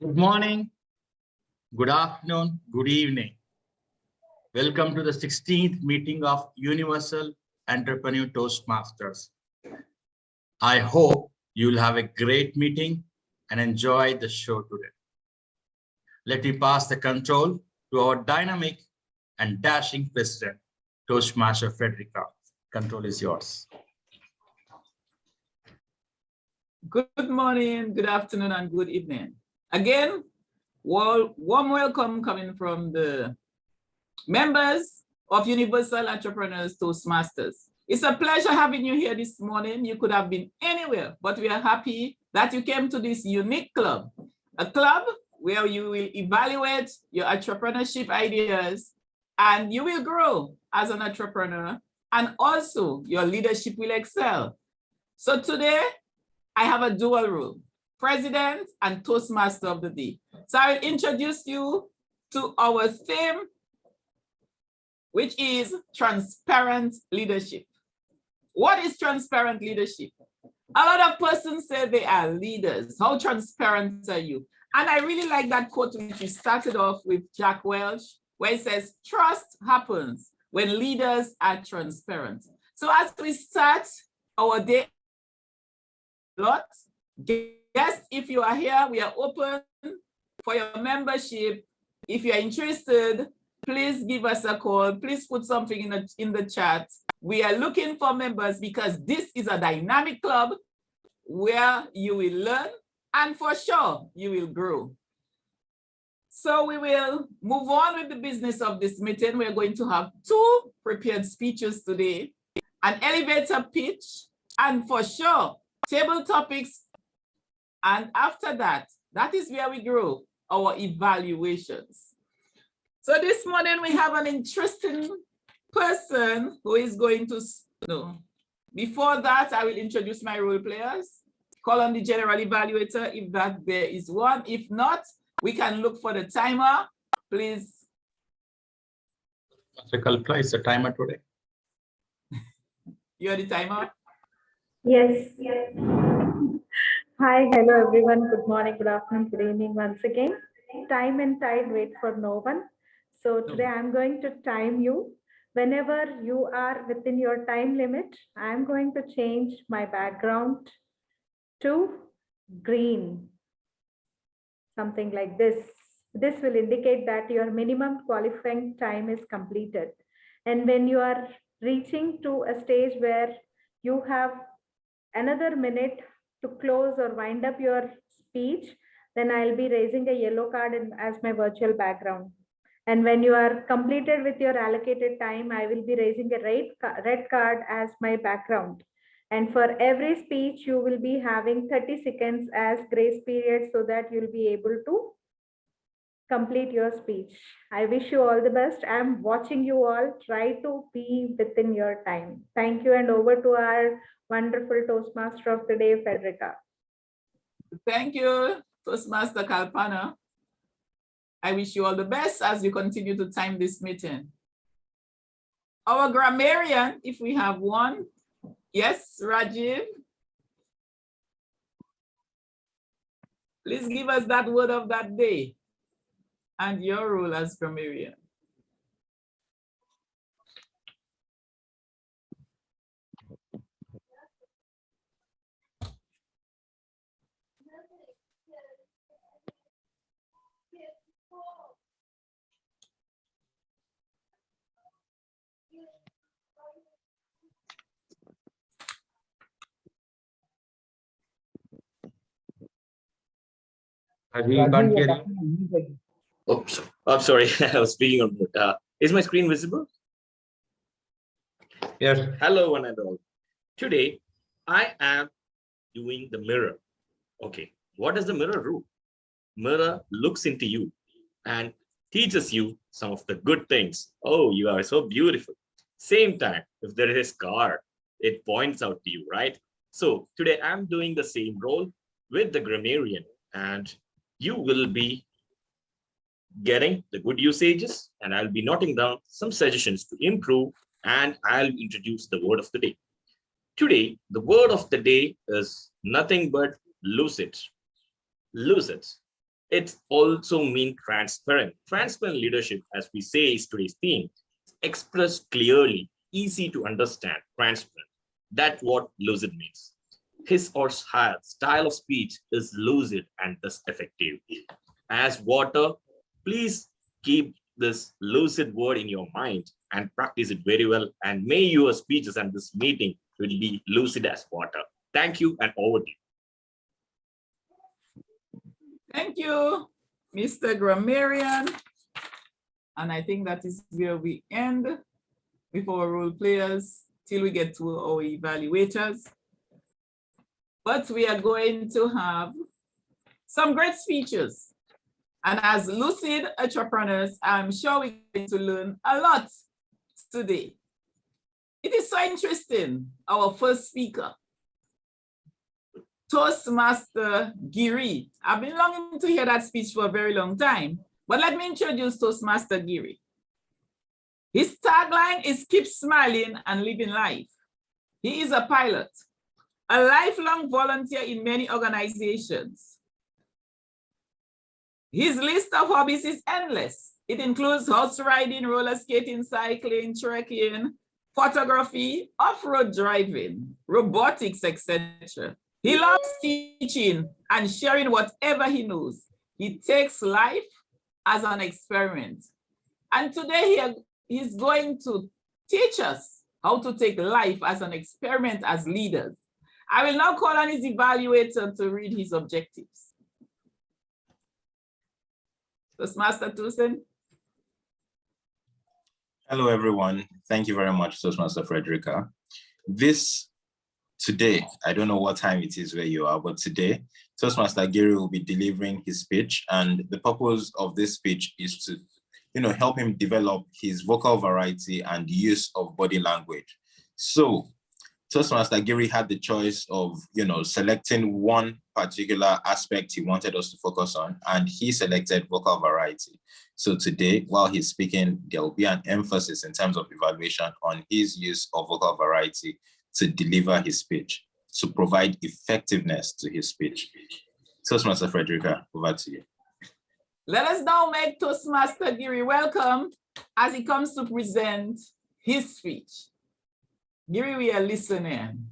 Good morning, good afternoon, good evening. Welcome to the 16th meeting of Universal Entrepreneur Toastmasters. I hope you'll have a great meeting and enjoy the show today. Let me pass the control to our dynamic and dashing president, Toastmaster Fredericka. Control is yours. Good morning, good afternoon, and good evening. Again, warm welcome coming from the members of Universal Entrepreneurs Toastmasters. It's a pleasure having you here this morning. You could have been anywhere, but we are happy that you came to this unique club, a club where you will evaluate your entrepreneurship ideas and you will grow as an entrepreneur, and also your leadership will excel. So today, I have a dual role, President and Toastmaster of the Day. So I'll introduce you to our theme, which is transparent leadership. What is transparent leadership? A lot of persons say they are leaders. How transparent are you? And I really like that quote which we started off with Jack Welch, where it says, trust happens when leaders are transparent. So as we start our day, yes, if you are here, we are open for your membership. If you are interested, please give us a call. Please put something in the chat. We are looking for members because this is a dynamic club where you will learn and for sure you will grow. So we will move on with the business of this meeting. We're going to have 2 prepared speeches today, an elevator pitch, and for sure, table topics. And after that, that is where we grow our evaluations. So this morning we have an interesting person who is going to know. Before that, I will introduce my role players, call on the general evaluator if that there is one. If not, we can look for the timer, please. Mr. Kalpana, is the timer today? You're the timer? Yes. Hi, hello everyone. Good morning, good afternoon, good evening once again. Time and tide wait for no one. So today I'm going to time you. Whenever you are within your time limit, I'm going to change my background to green. Something like this. This will indicate that your minimum qualifying time is completed. And when you are reaching to a stage where you have another minute to close or wind up your speech, then I'll be raising a yellow card as my virtual background. And when you are completed with your allocated time, I will be raising a red card as my background. And for every speech, you will be having 30 seconds as grace period so that you'll be able to complete your speech. I wish you all the best. I'm watching you all. Try to be within your time. Thank you, and over to our wonderful Toastmaster of the Day, Fredericka. Thank you, Toastmaster Kalpana. I wish you all the best as you continue to time this meeting. Our grammarian, if we have one. Yes, Rajiv. Please give us that word of that day and your role as grammarian. Can't hear you. Oops, I'm sorry. I was speaking on mute. Is my screen visible? Yes. Hello, one and all. Today, I am doing the mirror. Okay, what does the mirror do? Mirror looks into you and teaches you some of the good things. Oh, you are so beautiful. Same time, if there is a scar, it points out to you, right? So today I'm doing the same role with the grammarian, and you will be getting the good usages, and I'll be noting down some suggestions to improve, and I'll introduce the word of the day. Today, the word of the day is nothing but lucid. Lucid. It also means transparent. Transparent leadership, as we say, is today's theme. Expressed clearly, easy to understand, transparent. That's what lucid means. His or her style of speech is lucid and thus effective. As water, please keep this lucid word in your mind and practice it very well. And may your speeches and this meeting will be lucid as water. Thank you, and over to you. Thank you, Mr. Grammarian. And I think that is where we end with our role players till we get to our evaluators. But we are going to have some great speeches. And as lucid entrepreneurs, I'm sure we're going to learn a lot today. It is so interesting, our first speaker, Toastmaster 𝐔𝐬𝐬𝐸. I've been longing to hear that speech for a very long time, but let me introduce Toastmaster 𝐔𝐬𝐸𝐸. His tagline is keep smiling and living life. He is a pilot, a lifelong volunteer in many organizations. His list of hobbies is endless. It includes horse riding, roller skating, cycling, trekking, photography, off-road driving, robotics, etc. He loves teaching and sharing whatever he knows. He takes life as an experiment. And today he's going to teach us how to take life as an experiment as leaders. I will now call on his evaluator to read his objectives. Toastmaster Tusen. Hello, everyone. Thank you very much, Toastmaster Fredericka. Today, I don't know what time it is where you are, but today, Toastmaster 𝐔𝐬𝐸𝐸 will be delivering his speech, and the purpose of this speech is to, help him develop his vocal variety and use of body language. So, Toastmaster 𝐔𝐬𝐸𝐸 had the choice of, selecting one particular aspect he wanted us to focus on, and he selected vocal variety. So today, while he's speaking, there will be an emphasis in terms of evaluation on his use of vocal variety to deliver his speech, to provide effectiveness to his speech. Toastmaster Fredericka, over to you. Let us now make Toastmaster 𝐔𝐬𝐸𝐸 welcome as he comes to present his speech. 𝐔𝐬𝐸𝐸𝐸, we are listening.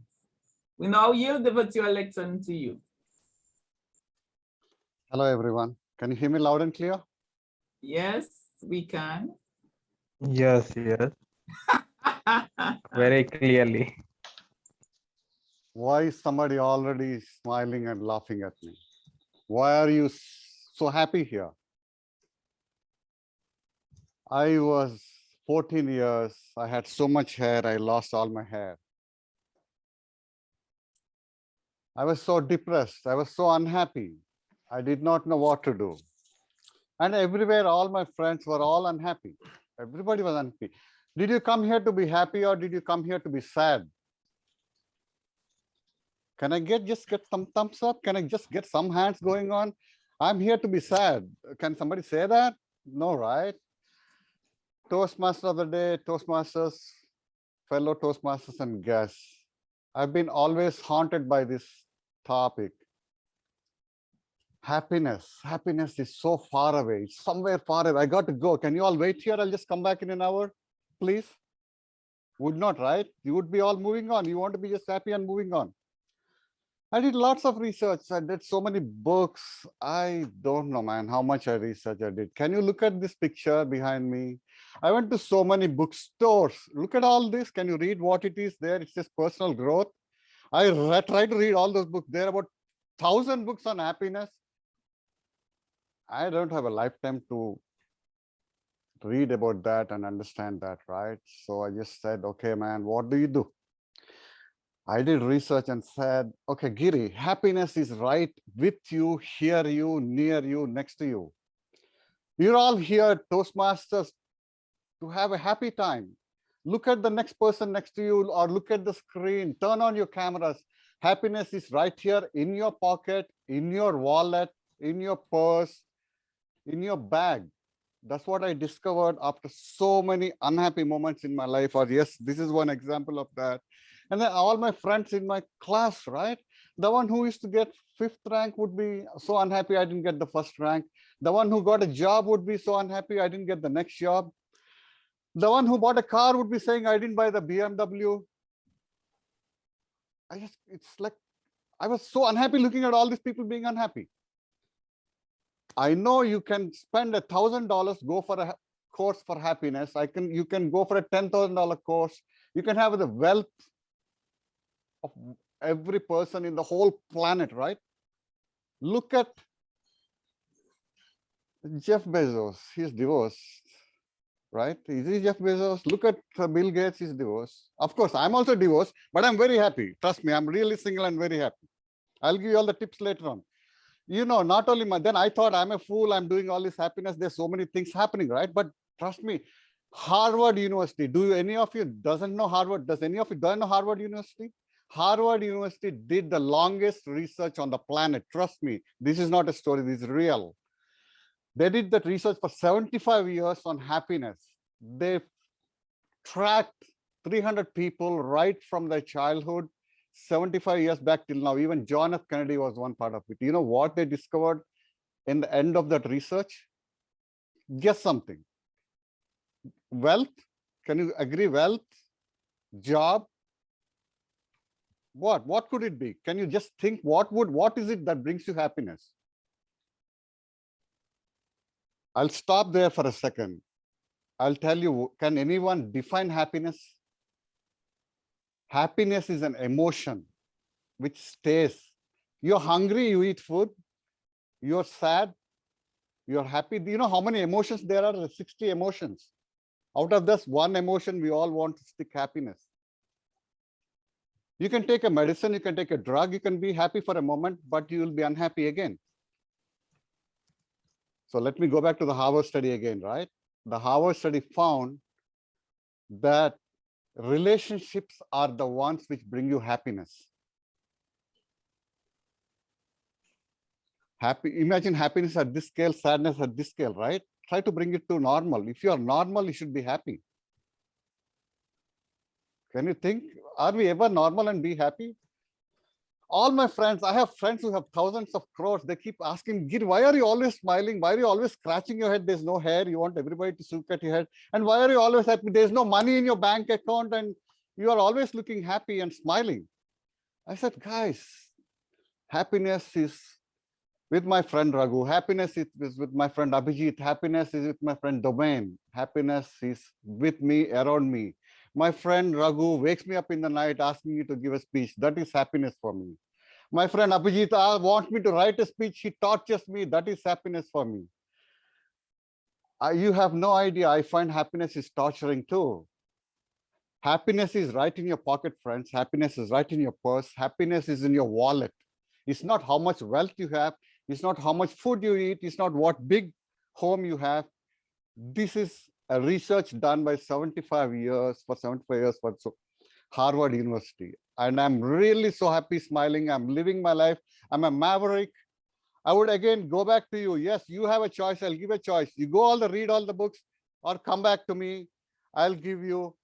We now yield the virtual lectern to you. Hello, everyone. Can you hear me loud and clear? Yes, we can. Yes, very clearly. Why is somebody already smiling and laughing at me? Why are you so happy here? I was 14 years. I had so much hair. I lost all my hair. I was so depressed. I was so unhappy. I did not know what to do. And everywhere, all my friends were all unhappy. Everybody was unhappy. Did you come here to be happy, or did you come here to be sad? Can I just get some thumbs up? Can I just get some hands going on? I'm here to be sad. Can somebody say that? No, right? Toastmaster of the day, Toastmasters, fellow Toastmasters and guests. I've been always haunted by this topic. Happiness. Happiness is so far away. It's somewhere far away. I got to go. Can you all wait here? I'll just come back in an hour, please. Would not, right? You would be all moving on. You want to be just happy and moving on. I did lots of research. I did so many books. I don't know, man, how much research I did. Can you look at this picture behind me? I went to so many bookstores. Look at all this. Can you read what it is there? It says personal growth. I tried to read all those books. There are about 1,000 books on happiness. I don't have a lifetime to read about that and understand that, right? So I just said, okay, man, what do you do? I did research and said, okay, 𝐔𝐬𝐸𝐸, happiness is right with you, hear you, near you, next to you. You're all here, Toastmasters, to have a happy time. Look at the next person next to you, or look at the screen, turn on your cameras. Happiness is right here in your pocket, in your wallet, in your purse, in your bag. That's what I discovered after so many unhappy moments in my life. Or yes, this is one example of that. And then all my friends in my class, right? The one who used to get 5th rank would be so unhappy I didn't get the 1st rank. The one who got a job would be so unhappy I didn't get the next job. The one who bought a car would be saying I didn't buy the BMW. It's like, I was so unhappy looking at all these people being unhappy. I know you can spend $1,000, go for a course for happiness. You can go for a $10,000 course. You can have the wealth of every person in the whole planet, right? Look at Jeff Bezos, he's divorced, right? Is he Jeff Bezos? Look at Bill Gates, he's divorced. Of course, I'm also divorced, but I'm very happy. Trust me, I'm really single and very happy. I'll give you all the tips later on. You know, not only then I thought I'm a fool, I'm doing all this happiness. There's so many things happening, right? But trust me, Harvard University, do any of you doesn't know Harvard? Does any of you don't know Harvard University? Harvard University did the longest research on the planet. Trust me, this is not a story, this is real. They did that research for 75 years on happiness. They tracked 300 people right from their childhood, 75 years back till now. Even John F. Kennedy was one part of it. You know what they discovered in the end of that research? Guess something. Wealth, can you agree? Wealth, job, what could it be? Can you just think what is it that brings you happiness? I'll stop there for a second. I'll tell you, can anyone define happiness? Happiness is an emotion which stays. You're hungry, you eat food. You're sad, you're happy. Do you know how many emotions there are? There's 60 emotions. Out of this one emotion, we all want to stick happiness. You can take a medicine, you can take a drug, you can be happy for a moment, but you will be unhappy again. So let me go back to the Harvard study again, right? The Harvard study found that relationships are the ones which bring you happiness. Imagine happiness at this scale, sadness at this scale, right? Try to bring it to normal. If you are normal, you should be happy. Can you think, are we ever normal and be happy? All my friends, I have friends who have thousands of crores. They keep asking, Gir, why are you always smiling? Why are you always scratching your head? There's no hair. You want everybody to look at your head. And why are you always happy? There's no money in your bank account and you are always looking happy and smiling. I said, guys, happiness is with my friend Raghu. Happiness is with my friend Abhijit. Happiness is with my friend Domain. Happiness is with me, around me. My friend Raghu wakes me up in the night asking me to give a speech. That is happiness for me. My friend Abhijit wants me to write a speech. He tortures me. That is happiness for me. You have no idea. I find happiness is torturing too. Happiness is right in your pocket, friends. Happiness is right in your purse. Happiness is in your wallet. It's not how much wealth you have. It's not how much food you eat. It's not what big home you have. This is a research done by 75 years for Harvard University. And I'm really so happy, smiling. I'm living my life. I'm a maverick. I would again go back to you. Yes, you have a choice. I'll give a choice. You go read all the books or come back to me. I'll give you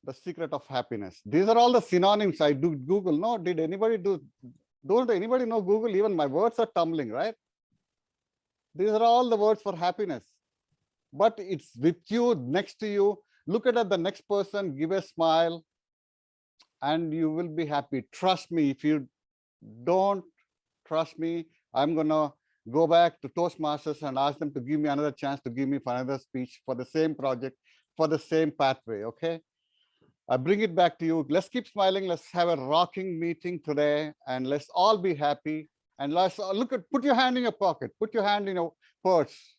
the secret of happiness. These are all the synonyms. I do Google. No, did anybody don't anybody know Google? Even my words are tumbling, right? These are all the words for happiness. But it's with you, next to you. Look at the next person, give a smile, and you will be happy. Trust me. If you don't trust me, I'm going to go back to Toastmasters and ask them to give me another chance to give me for another speech for the same project, for the same pathway, okay? I bring it back to you. Let's keep smiling. Let's have a rocking meeting today, and let's all be happy. And let's put your hand in your pocket, put your hand in your purse.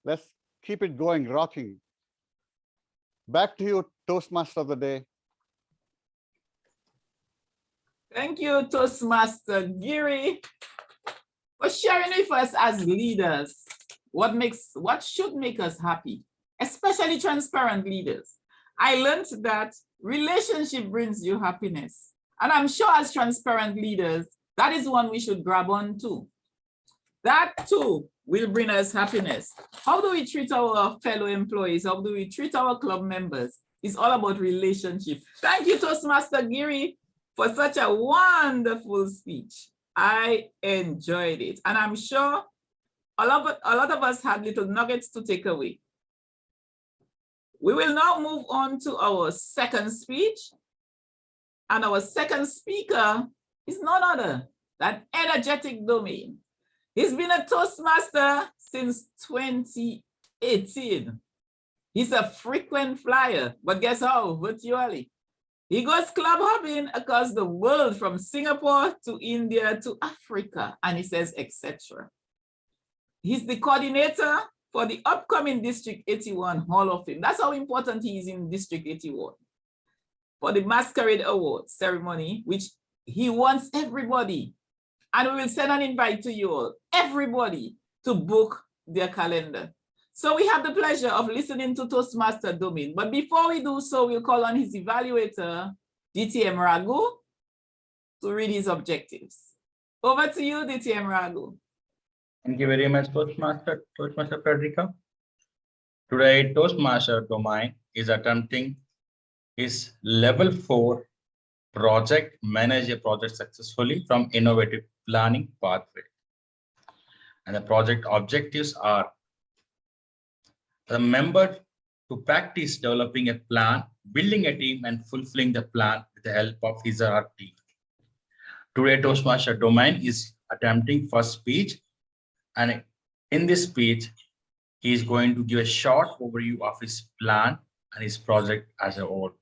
Let's keep it going, rocking. Back to you, Toastmaster of the day. Thank you, Toastmaster Giri, for sharing with us as leaders what should make us happy, especially transparent leaders. I learned that relationship brings you happiness. And I'm sure as transparent leaders, that is one we should grab on to. That too will bring us happiness. How do we treat our fellow employees? How do we treat our club members? It's all about relationship. Thank you, Toastmaster Giri. for such a wonderful speech. I enjoyed it. And I'm sure a lot of us had little nuggets to take away. We will now move on to our second speech. And our second speaker is none other than Energetic Domain. He's been a Toastmaster since 2018. He's a frequent flyer, but guess how? Virtually. He goes club hopping across the world from Singapore to India to Africa, and he says, etc. He's the coordinator for the upcoming District 81 Hall of Fame. That's how important he is in District 81. For the Masquerade Awards ceremony, which he wants everybody, and we will send an invite to you all, everybody, to book their calendar. So we have the pleasure of listening to Toastmaster Domain. But before we do so, we'll call on his evaluator, DTM Raghu, to read his objectives. Over to you, DTM Raghu. Thank you very much, Toastmaster Fredericka. Today, Toastmaster Domain is attempting his level 4 project, manage a project successfully from innovative planning pathway. And the project objectives are the member to practice developing a plan, building a team, and fulfilling the plan with the help of his or her team. Today, Toastmaster Domain is attempting first speech, and in this speech, he is going to give a short overview of his plan and his project as a whole.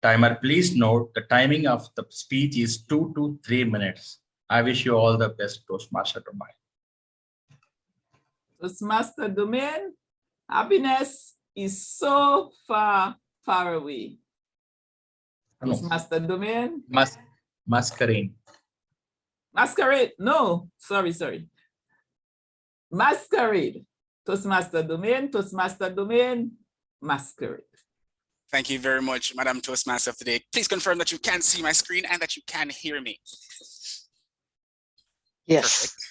Timer, please note the timing of the speech is 2 to 3 minutes. I wish you all the best, Toastmaster Domain. Toastmaster Domain, happiness is so far, far away. No. Toastmaster Domain. Masquerade. Masquerade. No, sorry. Masquerade. Toastmaster Domain, Masquerade. Thank you very much, Madam Toastmaster of the Day. Please confirm that you can see my screen and that you can hear me. Yes. Perfect.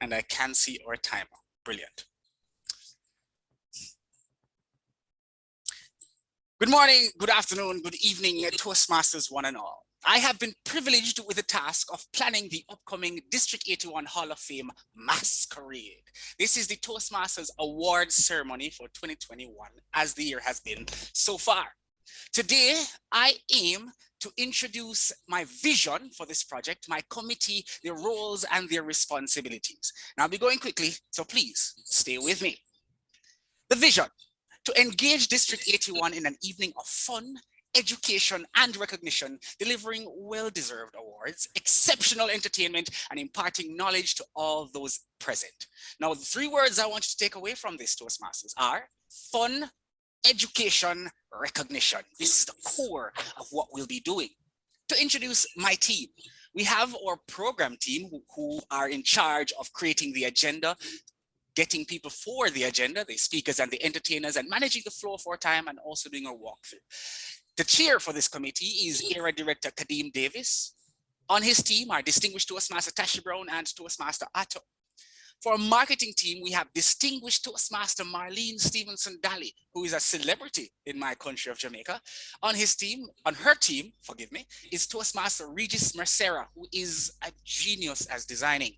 And I can see our timer. Brilliant. Good morning, good afternoon, good evening, Toastmasters one and all. I have been privileged with the task of planning the upcoming District 81 Hall of Fame Masquerade. This is the Toastmasters Awards ceremony for 2021, as the year has been so far. Today, I aim to introduce my vision for this project, my committee, their roles and their responsibilities. Now I'll be going quickly, so please stay with me. The vision: to engage District 81 in an evening of fun, education, and recognition, delivering well-deserved awards, exceptional entertainment, and imparting knowledge to all those present. Now, the 3 words I want you to take away from this, Toastmasters, are fun, education, recognition. This is the core of what we'll be doing. To introduce my team, we have our program team who are in charge of creating the agenda, getting people for the agenda, the speakers and the entertainers, and managing the flow for time, and also doing our walkthrough. The chair for this committee is Era Director Kadeem Davis. On his team are distinguished Toastmaster Tashi Brown and Toastmaster Atto. For our marketing team, we have distinguished Toastmaster Marlene Stevenson Daly, who is a celebrity in my country of Jamaica. On her team, forgive me, is Toastmaster Regis Mercera, who is a genius as designing.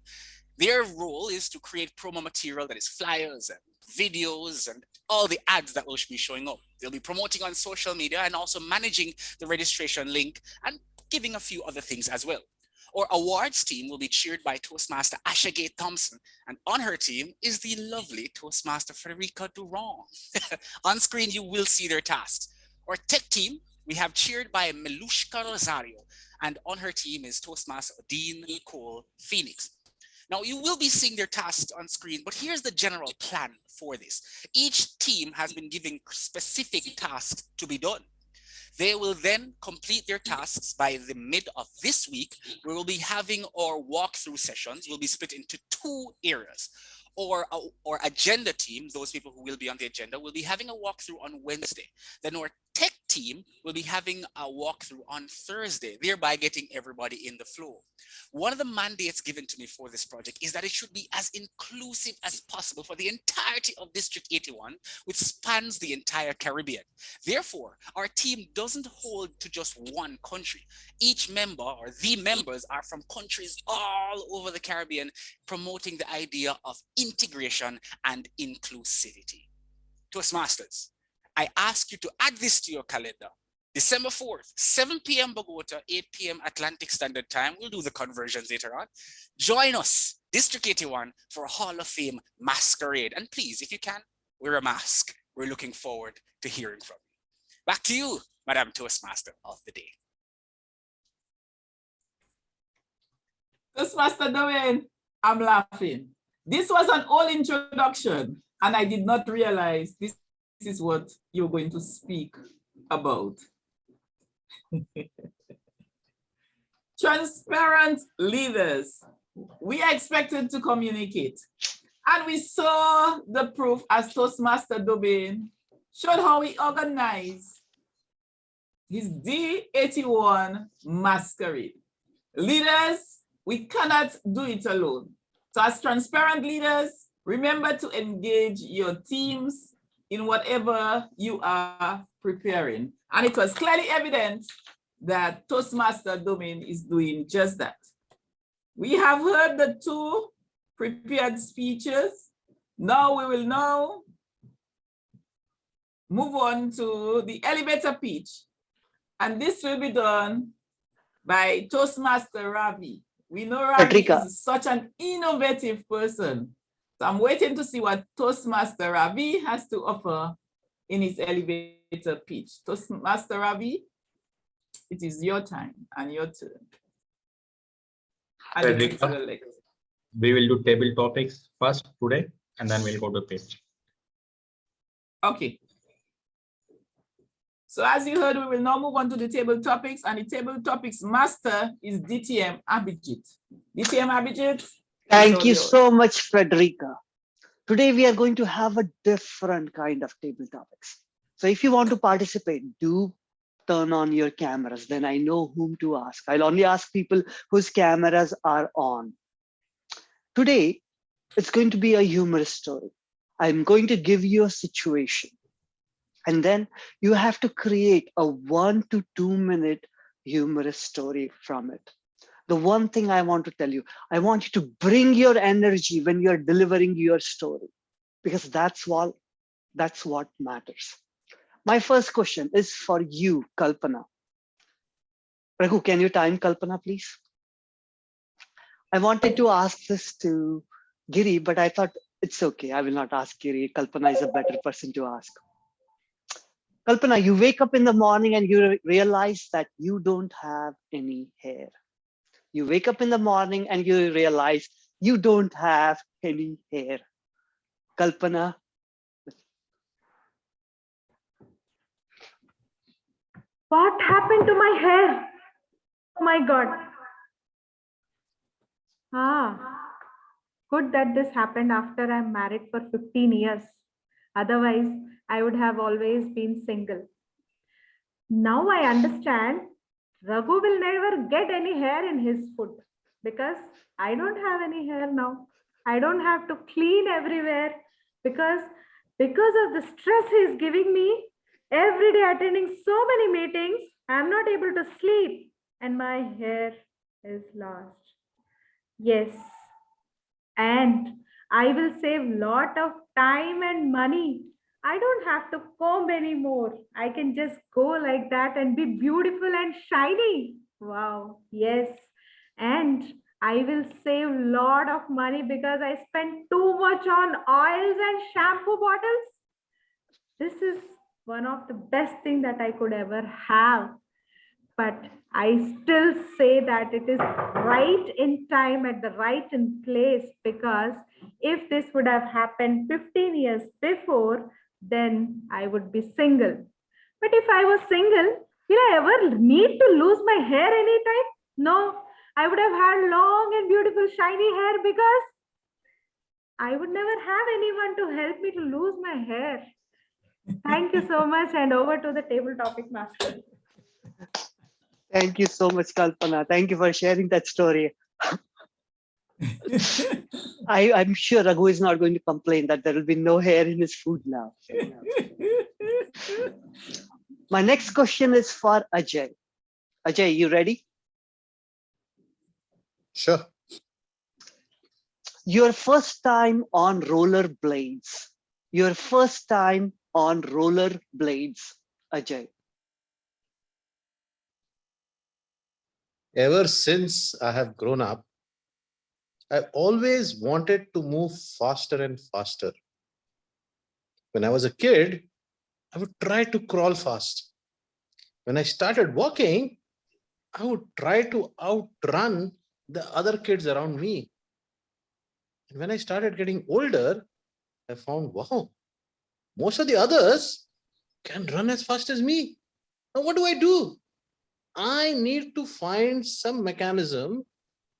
Their role is to create promo material, that is flyers and videos and all the ads that will be showing up. They'll be promoting on social media and also managing the registration link and giving a few other things as well. Our awards team will be cheered by Toastmaster Asha Gay Thompson, and on her team is the lovely Toastmaster Fredericka Durand. On screen, you will see their tasks. Our tech team, we have cheered by Melushka Rosario, and on her team is Toastmaster Dean Cole Phoenix. Now, you will be seeing their tasks on screen, but here's the general plan for this. Each team has been given specific tasks to be done. They will then complete their tasks by the mid of this week. We will be having our walkthrough sessions. Will be split into 2 areas. Or agenda team, those people who will be on the agenda, will be having a walkthrough on Wednesday. Then our tech team will be having a walkthrough on Thursday, thereby getting everybody in the flow. One of the mandates given to me for this project is that it should be as inclusive as possible for the entirety of District 81, which spans the entire Caribbean. Therefore, our team doesn't hold to just one country. Each member or the members are from countries all over the Caribbean, promoting the idea of integration and inclusivity. Toastmasters, I ask you to add this to your calendar. December 4th, 7 p.m. Bogota, 8 p.m. Atlantic Standard Time. We'll do the conversions later on. Join us, District 81, for a Hall of Fame masquerade. And please, if you can, wear a mask. We're looking forward to hearing from you. Back to you, Madam Toastmaster of the day. Toastmaster Dwayne, I'm laughing. This was an old introduction, and I did not realize this is what you're going to speak about. Transparent leaders. We are expected to communicate. And we saw the proof as Toastmaster Dwayne showed how we organize his D81 masquerade. Leaders, we cannot do it alone. So as transparent leaders, remember to engage your teams in whatever you are preparing. And it was clearly evident that Toastmaster Dwayne is doing just that. We have heard the two prepared speeches. Now we will move on to the elevator pitch. And this will be done by Toastmaster Ravi. We know Ravi is such an innovative person. So I'm waiting to see what Toastmaster Ravi has to offer in his elevator pitch. Toastmaster Ravi, it is your time and your turn. Fredericka, we will do table topics first today, and then we'll go to pitch. Okay. So as you heard, we will now move on to the table topics, and the table topics master is DTM Abhijit. DTM Abhijit. Thank you so much, Fredericka. Today we are going to have a different kind of table topics. So if you want to participate, do turn on your cameras, then I know whom to ask. I'll only ask people whose cameras are on. Today, it's going to be a humorous story. I'm going to give you a situation, and then you have to create a 1 to 2 minute humorous story from it. The one thing I want to tell you, I want you to bring your energy when you're delivering your story, because that's what matters. My first question is for you, Kalpana. Raghu, can you time Kalpana, please? I wanted to ask this to Giri, but I thought it's okay. I will not ask Giri. Kalpana is a better person to ask. Kalpana, you wake up in the morning and you realize that you don't have any hair. You wake up in the morning and you realize you don't have any hair. Kalpana. What happened to my hair? Oh my God. Good that this happened after I'm married for 15 years. Otherwise, I would have always been single. Now I understand Raghu will never get any hair in his food because I don't have any hair now. I don't have to clean everywhere because of the stress he's giving me. Every day attending so many meetings, I'm not able to sleep and my hair is lost. Yes, and I will save a lot of time and money. I don't have to comb anymore. I can just go like that and be beautiful and shiny. Wow, yes. And I will save a lot of money because I spend too much on oils and shampoo bottles. This is one of the best things that I could ever have. But I still say that it is right in time at the right in place, because if this would have happened 15 years before, then I would be single. But if I was single, will I ever need to lose my hair anytime? No, I would have had long and beautiful shiny hair because I would never have anyone to help me to lose my hair. Thank you so much, and over to the table topic master. Thank you so much, Kalpana. Thank you for sharing that story. I'm sure Raghu is not going to complain that there will be no hair in his food now. My next question is for Ajay. Ajay, you ready? Sure. Your first time on roller blades. Your first time on roller blades, Ajay. Ever since I have grown up, I've always wanted to move faster and faster. When I was a kid, I would try to crawl fast. When I started walking, I would try to outrun the other kids around me. And when I started getting older, I found, wow, most of the others can run as fast as me. Now what do? I need to find some mechanism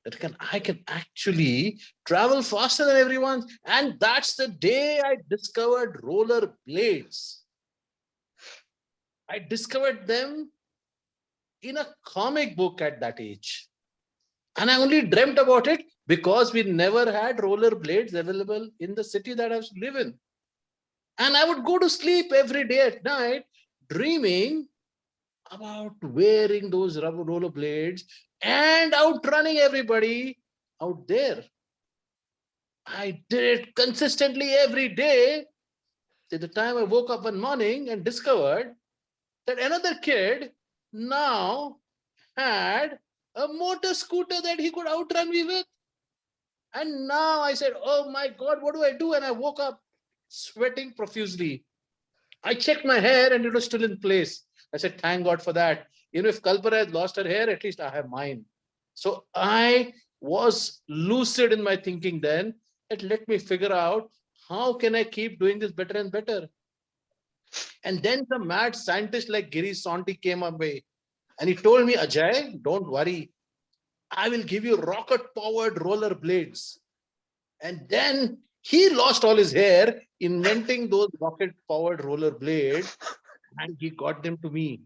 that I can actually travel faster than everyone. And that's the day I discovered roller blades. I discovered them in a comic book at that age. And I only dreamt about it because we never had roller blades available in the city that I was to live in. And I would go to sleep every day at night, dreaming about wearing those rubber roller blades and outrunning everybody out there. I did it consistently every day till the time I woke up one morning and discovered that another kid now had a motor scooter that he could outrun me with. And now I said, oh my God, what do I do? And I woke up sweating profusely. I checked my hair and it was still in place. I said, thank God for that. You know, if Kalpana has lost her hair, at least I have mine. So I was lucid in my thinking then that let me figure out how can I keep doing this better and better. And then the mad scientist like 𝐔𝐧𝐢𝐯𝐶𝐞𝐫𝐬𝐚𝐥 away. And he told me, Ajay, don't worry. I will give you rocket-powered roller blades. And then he lost all his hair inventing those rocket-powered roller blades, and he got them to me.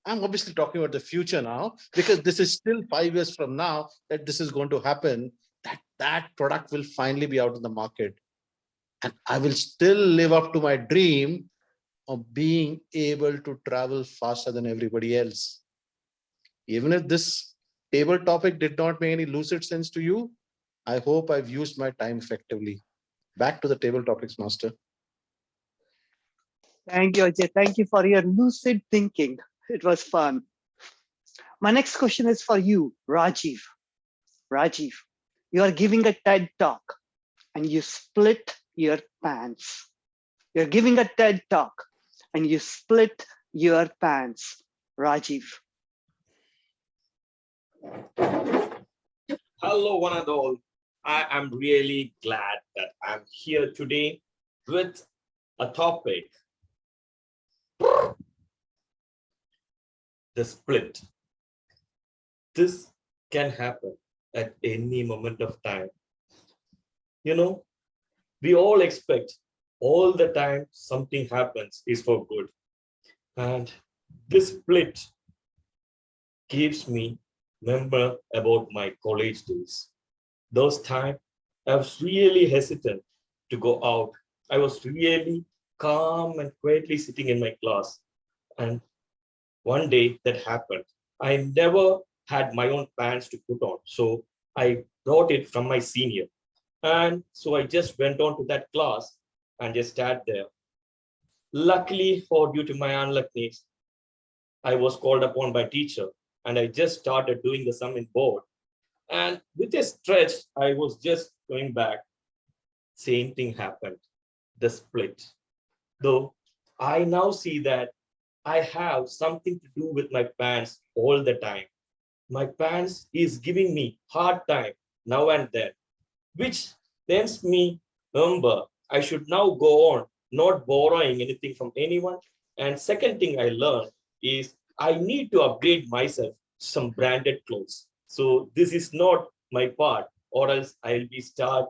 I'm obviously talking about the future now, because this is still 5 years from now that this is going to happen, that product will finally be out in the market. And I will still live up to my dream of being able to travel faster than everybody else. Even if this table topic did not make any lucid sense to you, I hope I've used my time effectively. Back to the table topics, Master. Thank you, Ajay. Thank you for your lucid thinking. It was fun. My next question is for you, Rajiv. Rajiv, you are giving a TED talk and you split your pants. You're giving a TED talk and you split your pants. Rajiv. Hello, one and all. I am really glad that I'm here today with a topic, the split. This can happen at any moment of time. You know, we all expect all the time something happens is for good. And this split gives me remember about my college days. Those times I was really hesitant to go out. I was really calm and quietly sitting in my class. And one day that happened. I never had my own pants to put on. So I brought it from my senior. And so I just went on to that class and just sat there. Luckily, due to my unluckiness, I was called upon by teacher and I just started doing the sum in board. And with a stretch, I was just going back. Same thing happened, the split. Though I now see that I have something to do with my pants all the time. My pants is giving me hard time now and then, which makes me remember I should now go on not borrowing anything from anyone. And second thing I learned is I need to upgrade myself some branded clothes. So this is not my part, or else I'll be start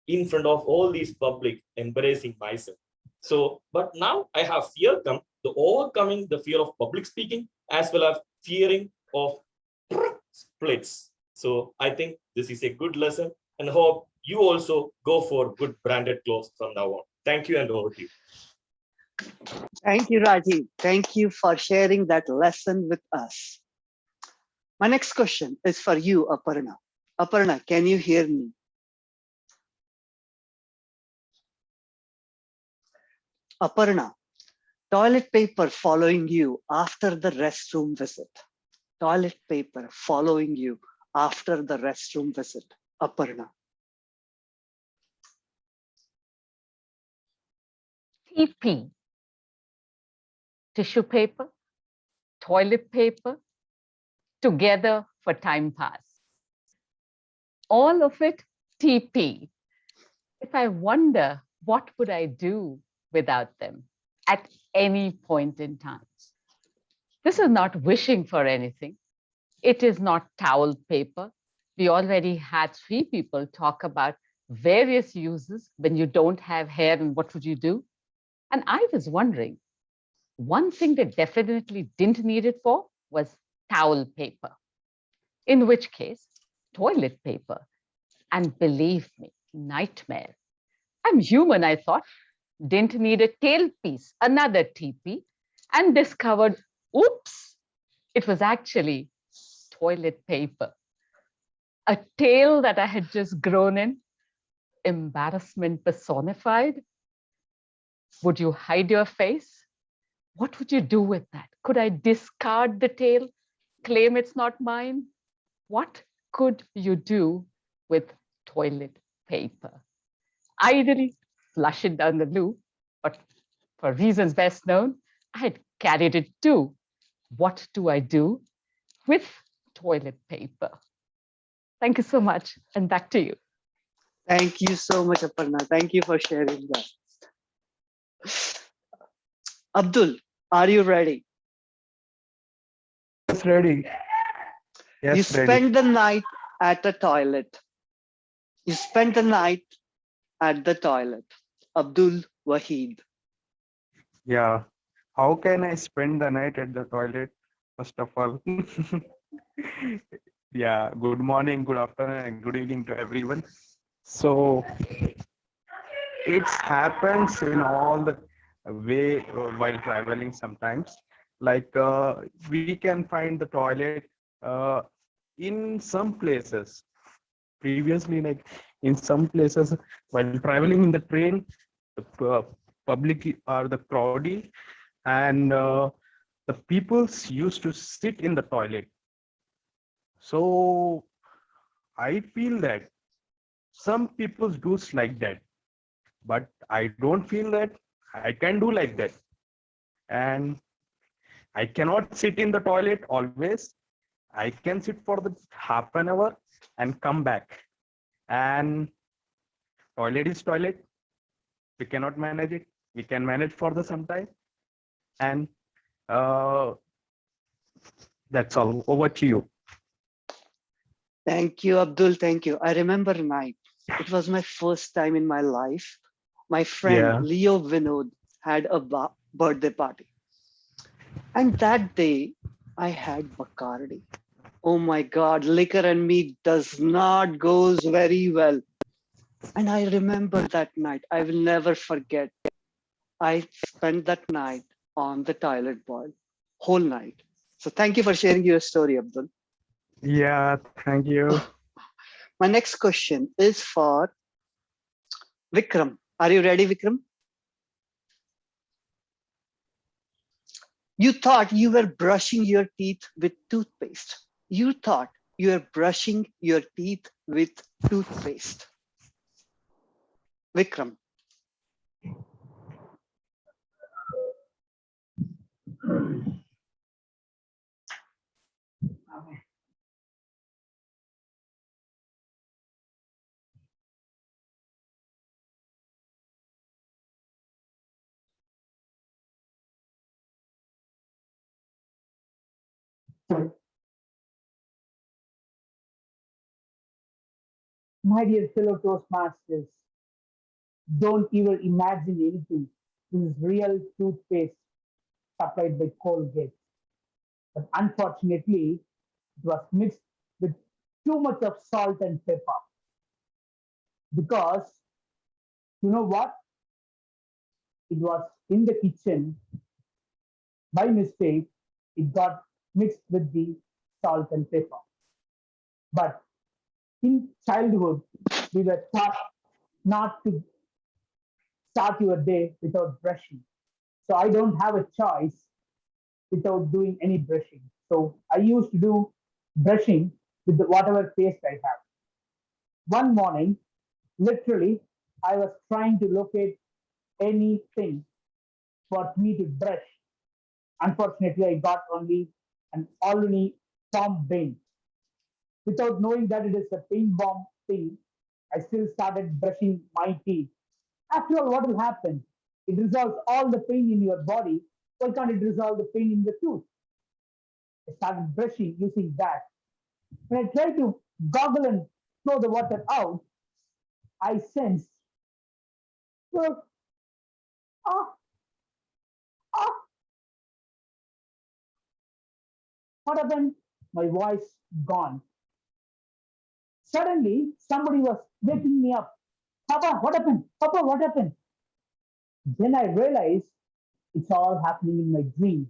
in front of all these public embarrassing myself. So, but now I have fear come, the overcoming the fear of public speaking, as well as fearing of splits. So I think this is a good lesson, and hope you also go for good branded clothes from now on. Thank you, and over to you. Thank you, Rajiv. Thank you for sharing that lesson with us. My next question is for you, Aparna. Aparna, can you hear me? Aparna, toilet paper following you after the restroom visit. Toilet paper following you after the restroom visit. Aparna. TP, tissue paper, toilet paper, together for time pass. All of it TP. If I wonder, what would I do without them at any point in time? This is not wishing for anything. It is not towel paper. We already had 3 people talk about various uses when you don't have hair and what would you do? And I was wondering, one thing they definitely didn't need it for was towel paper, in which case, toilet paper. And believe me, nightmare. I'm human, I thought. Didn't need a tailpiece, another TP, and discovered, oops, it was actually toilet paper. A tail that I had just grown in, embarrassment personified. Would you hide your face? What would you do with that? Could I discard the tail, claim it's not mine? What could you do with toilet paper? Ideally, flush it down the loo, but for reasons best known, I had carried it too. What do I do with toilet paper? Thank you so much, and back to you. Thank you so much, Aparna. Thank you for sharing that. Abdul, are you ready? Yes, ready. Yes, You ready. spent the night at the toilet. You spent the night at the toilet. Abdul Wahid. Yeah. How can I spend the night at the toilet? First of all. Yeah. Good morning, good afternoon, and good evening to everyone. So it happens in all the way while traveling sometimes. Like we can find the toilet in some places. Previously, like in some places while traveling in the train, the public are the crowdy, and the peoples used to sit in the toilet. So I feel that some people do like that, but I don't feel that I can do like that. And I cannot sit in the toilet always. I can sit for the half an hour and come back. And toilet is toilet. We cannot manage it. We can manage for the some time. And that's all. Over to you. Thank you, Abdul. Thank you. I remember a night. It was my first time in my life. My friend Leo Vinod had a birthday party. And that day I had Bacardi. Oh my God, liquor and me does not goes very well. And I remember that night. I will never forget. I spent that night on the toilet bowl, whole night. So thank you for sharing your story, Abdul. Yeah, thank you. My next question is for Vikram. Are you ready, Vikram? You thought you were brushing your teeth with toothpaste. You thought you were brushing your teeth with toothpaste. Vikram. My dear fellow Toastmasters, don't even imagine anything. This is real toothpaste supplied by Colgate. But unfortunately, it was mixed with too much of salt and pepper. Because you know what? It was in the kitchen, by mistake, it got mixed with the salt and pepper. But in childhood, we were taught not to start your day without brushing. So I don't have a choice without doing any brushing. So I used to do brushing with whatever paste I have. One morning, literally, I was trying to locate anything for me to brush. Unfortunately, I got only an already formed vein. Without knowing that it is a pain bomb thing, I still started brushing my teeth. After all, what will happen? It resolves all the pain in your body. Why can't it resolve the pain in the tooth? I started brushing using that. When I tried to goggle and throw the water out, I sensed, well, what happened? My voice gone. Suddenly, somebody was waking me up. Papa, what happened? Papa, what happened? Then I realized it's all happening in my dream.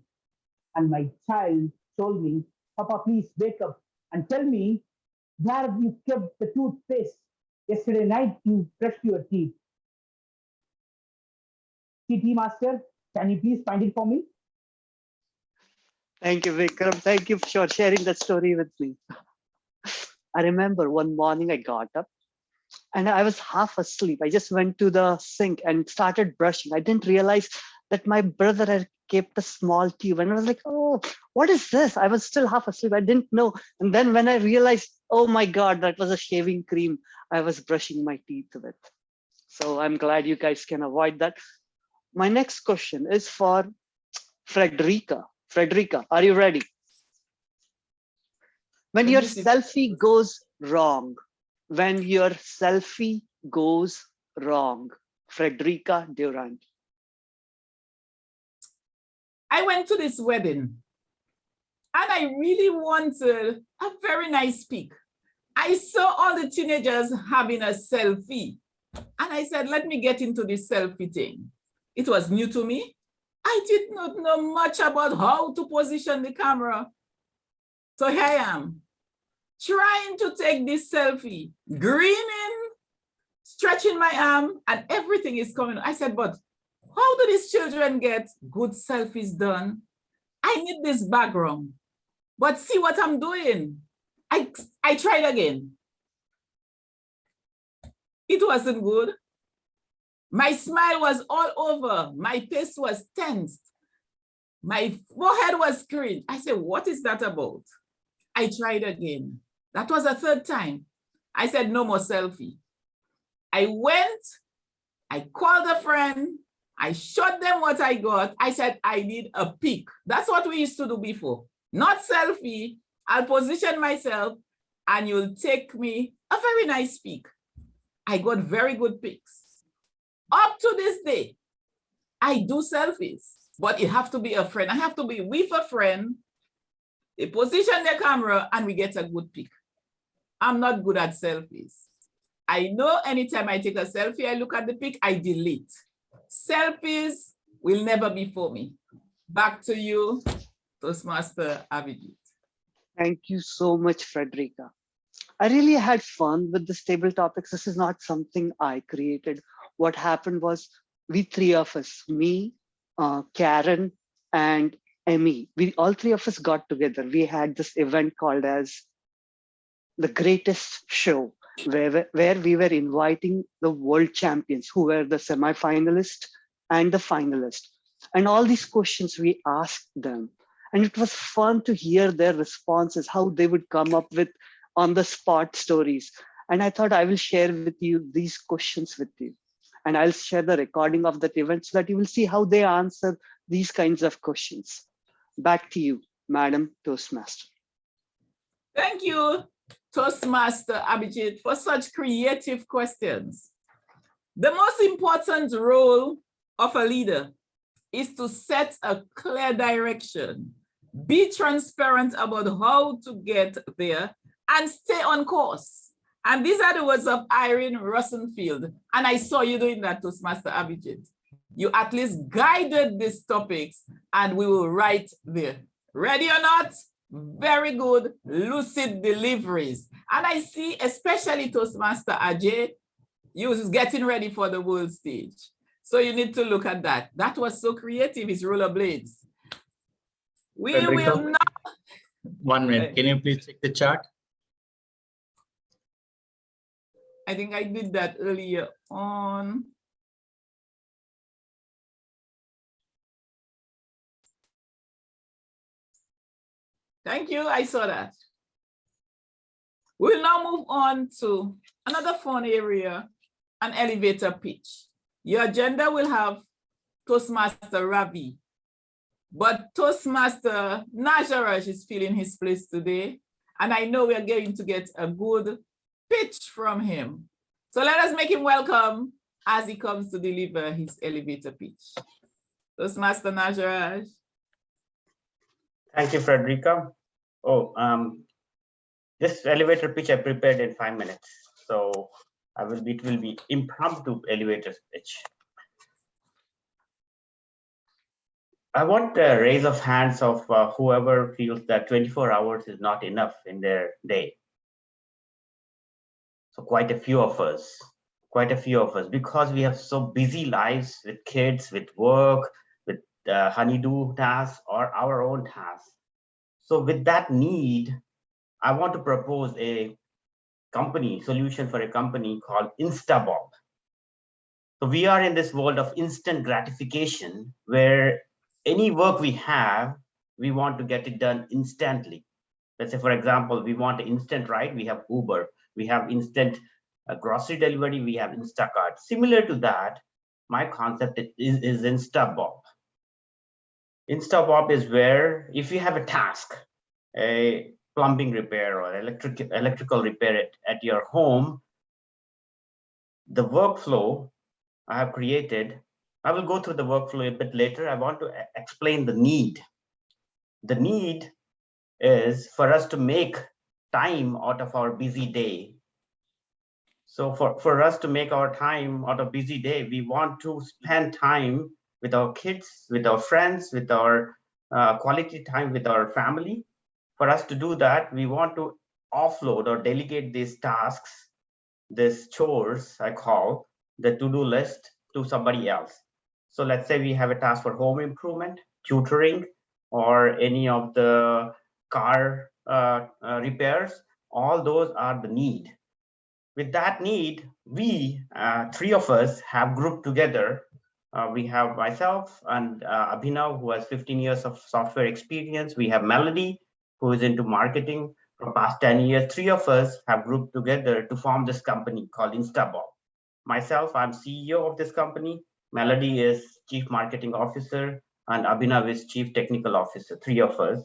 And my child told me, Papa, please wake up and tell me where you kept the toothpaste. Yesterday night, you brushed your teeth. TT Master, can you please find it for me? Thank you, Vikram. Thank you for sharing that story with me. I remember one morning I got up and I was half asleep. I just went to the sink and started brushing. I didn't realize that my brother had kept a small tube, and I was like, oh, what is this? I was still half asleep. I didn't know. And then when I realized, oh my God, that was a shaving cream I was brushing my teeth with. So I'm glad you guys can avoid that. My next question is for Fredericka. Fredericka, are you ready? When your selfie goes wrong, when your selfie goes wrong, Fredericka Durant. I went to this wedding and I really wanted a very nice pic. I saw all the teenagers having a selfie and I said, let me get into this selfie thing. It was new to me. I did not know much about how to position the camera. So here I am, trying to take this selfie, grinning, stretching my arm, and everything is coming. I said, but how do these children get good selfies done? I need this background. But see what I'm doing. I tried again. It wasn't good. My smile was all over. My face was tensed. My forehead was screwed. I said, what is that about? I tried again. That was the third time. I said, no more selfie. I went, I called a friend, I showed them what I got. I said, I need a pic. That's what we used to do before. Not selfie. I'll position myself and you'll take me a very nice pic. I got very good pics. Up to this day, I do selfies, but it have to be a friend. I have to be with a friend. They position their camera and we get a good pic. I'm not good at selfies. I know anytime I take a selfie, I look at the pic, I delete. Selfies will never be for me. Back to you, Toastmaster Abhijit. Thank you so much, Fredericka. I really had fun with this table topics. This is not something I created. What happened was we three of us, me, Karen, and Emmy, we all three of us got together. We had this event called as the greatest show, where we were inviting the world champions who were the semi-finalists and the finalists. And all these questions we asked them. And it was fun to hear their responses, how they would come up with on-the-spot stories. And I thought I will share with you these questions with you. And I'll share the recording of that event so that you will see how they answer these kinds of questions. Back to you, Madam Toastmaster. Thank you, Toastmaster Abhijit, for such creative questions. The most important role of a leader is to set a clear direction, be transparent about how to get there, and stay on course. And these are the words of Irene Rosenfield. And I saw you doing that, Toastmaster Abhijit. You at least guided these topics, and we will write there. Ready or not? Very good, lucid deliveries. And I see especially Toastmaster Ajay, you is getting ready for the world stage. So you need to look at that. That was so creative, his rollerblades. We Fredericka, will not. 1 minute. Can you please check the chart? I think I did that earlier on. Thank you, I saw that. We'll now move on to another fun area, an elevator pitch. Your agenda will have Toastmaster Ravi, but Toastmaster Najaraj is filling his place today, and I know we are going to get a good pitch from him. So let us make him welcome as he comes to deliver his elevator pitch. Toastmaster Najaraj. Thank you, Fredericka. Oh, this elevator pitch I prepared in 5 minutes. So it will be impromptu elevator pitch. I want a raise of hands of whoever feels that 24 hours is not enough in their day. So quite a few of us, because we have so busy lives with kids, with work, with honeydew tasks or our own tasks. So with that need, I want to propose a solution for a company called InstaBob. So we are in this world of instant gratification where any work we have, we want to get it done instantly. Let's say, for example, we want an instant ride, we have Uber. We have instant grocery delivery, we have Instacart. Similar to that, my concept is InstaBob. InstaBob is where if you have a task, a plumbing repair or electrical repair at your home, the workflow I have created, I will go through the workflow a bit later. I want to explain the need. The need is for us to make time out of our busy day. So for us to make our time out of busy day, we want to spend time with our kids, with our friends, with our quality time with our family. For us to do that, we want to offload or delegate these tasks, these chores, I call the to-do list, to somebody else. So let's say we have a task for home improvement, tutoring, or any of the car repairs. All those are the need. With that need, we, 3 of us, have grouped together. We have myself and Abhinav, who has 15 years of software experience. We have Melody, who is into marketing for past 10 years. 3 of us have grouped together to form this company called InstaBob. Myself, I'm CEO of this company. Melody is Chief Marketing Officer, and Abhinav is Chief Technical Officer, 3 of us.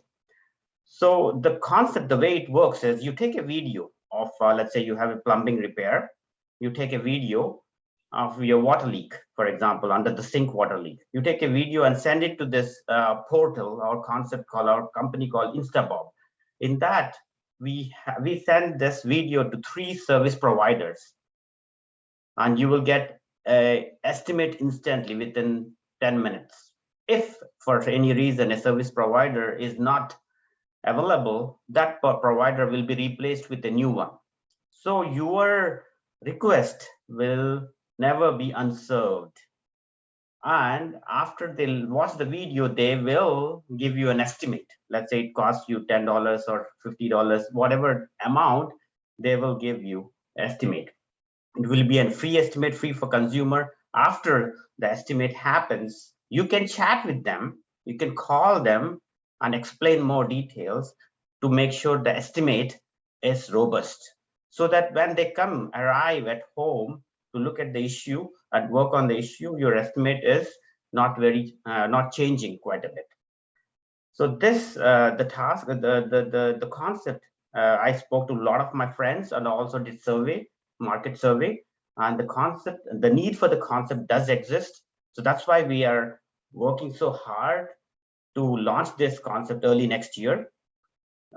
So the concept, the way it works is you take a video of, let's say you have a plumbing repair. You take a video of your water leak, for example, under the sink water leak. You take a video and send it to this portal or concept called our company called InstaBob. In that, we send this video to 3 service providers, and you will get an estimate instantly within 10 minutes. If for any reason a service provider is not available, that provider will be replaced with a new one. So your request will never be unserved. And after they watch the video, they will give you an estimate. Let's say it costs you $10 or $50, whatever amount, they will give you estimate. It will be a free estimate, free for consumer. After the estimate happens, you can chat with them, you can call them and explain more details to make sure the estimate is robust. So that when they arrive at home to look at the issue and work on the issue, your estimate is not changing quite a bit. So this, the task, the concept, I spoke to a lot of my friends and also did market survey, and the concept, the need for the concept does exist. So that's why we are working so hard to launch this concept early next year.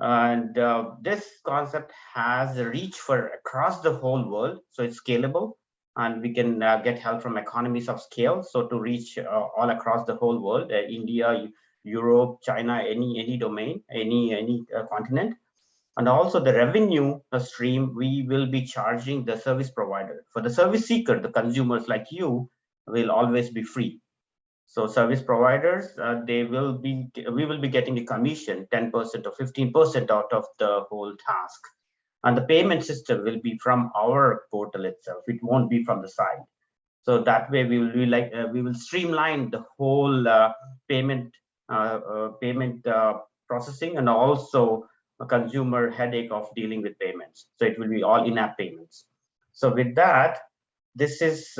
And this concept has a reach for across the whole world. So it's scalable, and we can get help from economies of scale. So to reach all across the whole world, India, Europe, China, any domain, any continent. And also the revenue stream, we will be charging the service provider. For the service seeker, the consumers like you will always be free. So service providers, we will be getting a commission, 10% or 15% out of the whole task. And the payment system will be from our portal itself. It won't be from the side. So that way we will streamline the whole payment processing, and also a consumer headache of dealing with payments. So it will be all in-app payments. So with that, this is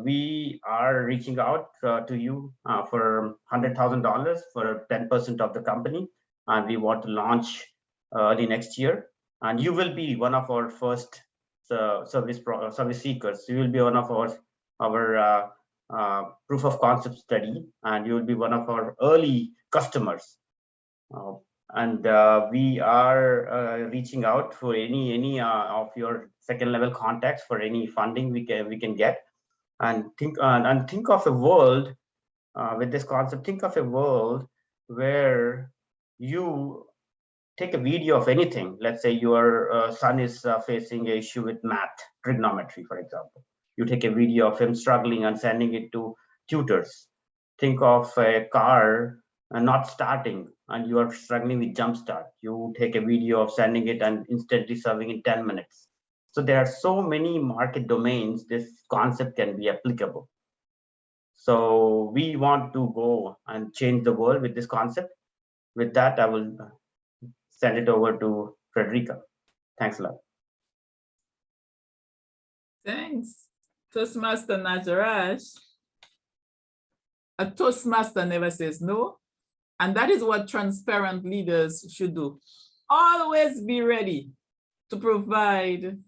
we are reaching out to you for $100,000 for 10% of the company, and we want to launch early next year. And you will be one of our first service seekers. You will be one of our proof of concept study, and you will be one of our early customers. And we are reaching out for any of your second level contacts for any funding we can get. And think of a world with this concept. Think of a world where you take a video of anything. Let's say your son is facing an issue with math, trigonometry, for example. You take a video of him struggling and sending it to tutors. Think of a car not starting and you are struggling with jump start. You take a video of sending it and instantly serving in 10 minutes. So there are so many market domains this concept can be applicable. So we want to go and change the world with this concept. With that, I will send it over to Fredericka. Thanks a lot. Thanks, Toastmaster Najaraj. A Toastmaster never says no. And that is what transparent leaders should do. Always be ready to provide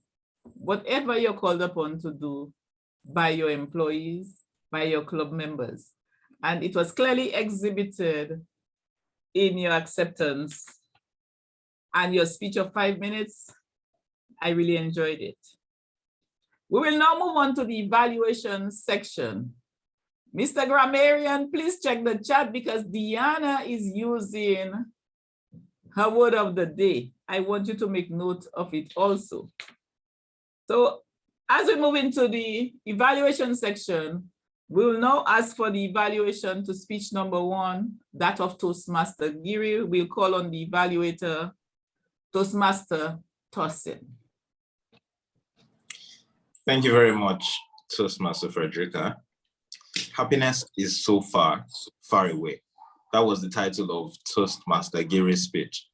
whatever you're called upon to do by your employees, by your club members. And it was clearly exhibited in your acceptance and your speech of 5 minutes. I really enjoyed it. We will now move on to the evaluation section. Mr. Grammarian, please check the chat because Diana is using her word of the day. I want you to make note of it also. So as we move into the evaluation section, we will now ask for the evaluation to speech number 1, that of Toastmaster Giri. We'll call on the evaluator, Toastmaster Tosin. Thank you very much, Toastmaster Fredericka. Happiness is so far, far away. That was the title of Toastmaster Giri's speech.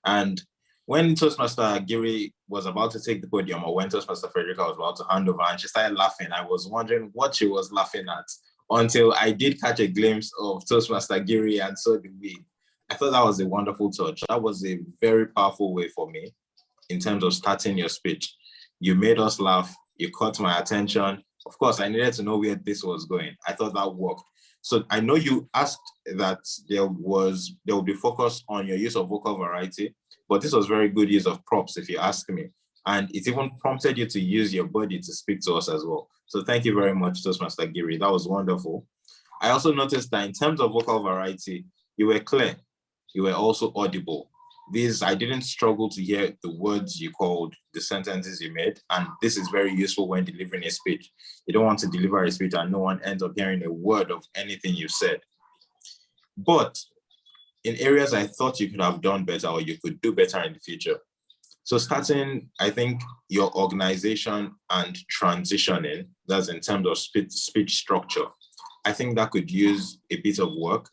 And when Toastmaster Giri was about to take the podium, or when Toastmaster Fredericka was about to hand over and she started laughing, I was wondering what she was laughing at until I did catch a glimpse of Toastmaster Giri, and so did we. I thought that was a wonderful touch. That was a very powerful way for me in terms of starting your speech. You made us laugh. You caught my attention. Of course, I needed to know where this was going. I thought that worked. So I know you asked that there will be focus on your use of vocal variety, but this was very good use of props, if you ask me. And it even prompted you to use your body to speak to us as well. So thank you very much, Toastmaster Giri. That was wonderful. I also noticed that in terms of vocal variety, you were clear. You were also audible. I didn't struggle to hear the words you called, the sentences you made, and this is very useful when delivering a speech. You don't want to deliver a speech and no one ends up hearing a word of anything you said. But in areas I thought you could have done better or you could do better in the future. So starting, I think, your organization and transitioning, that's in terms of speech structure, I think that could use a bit of work.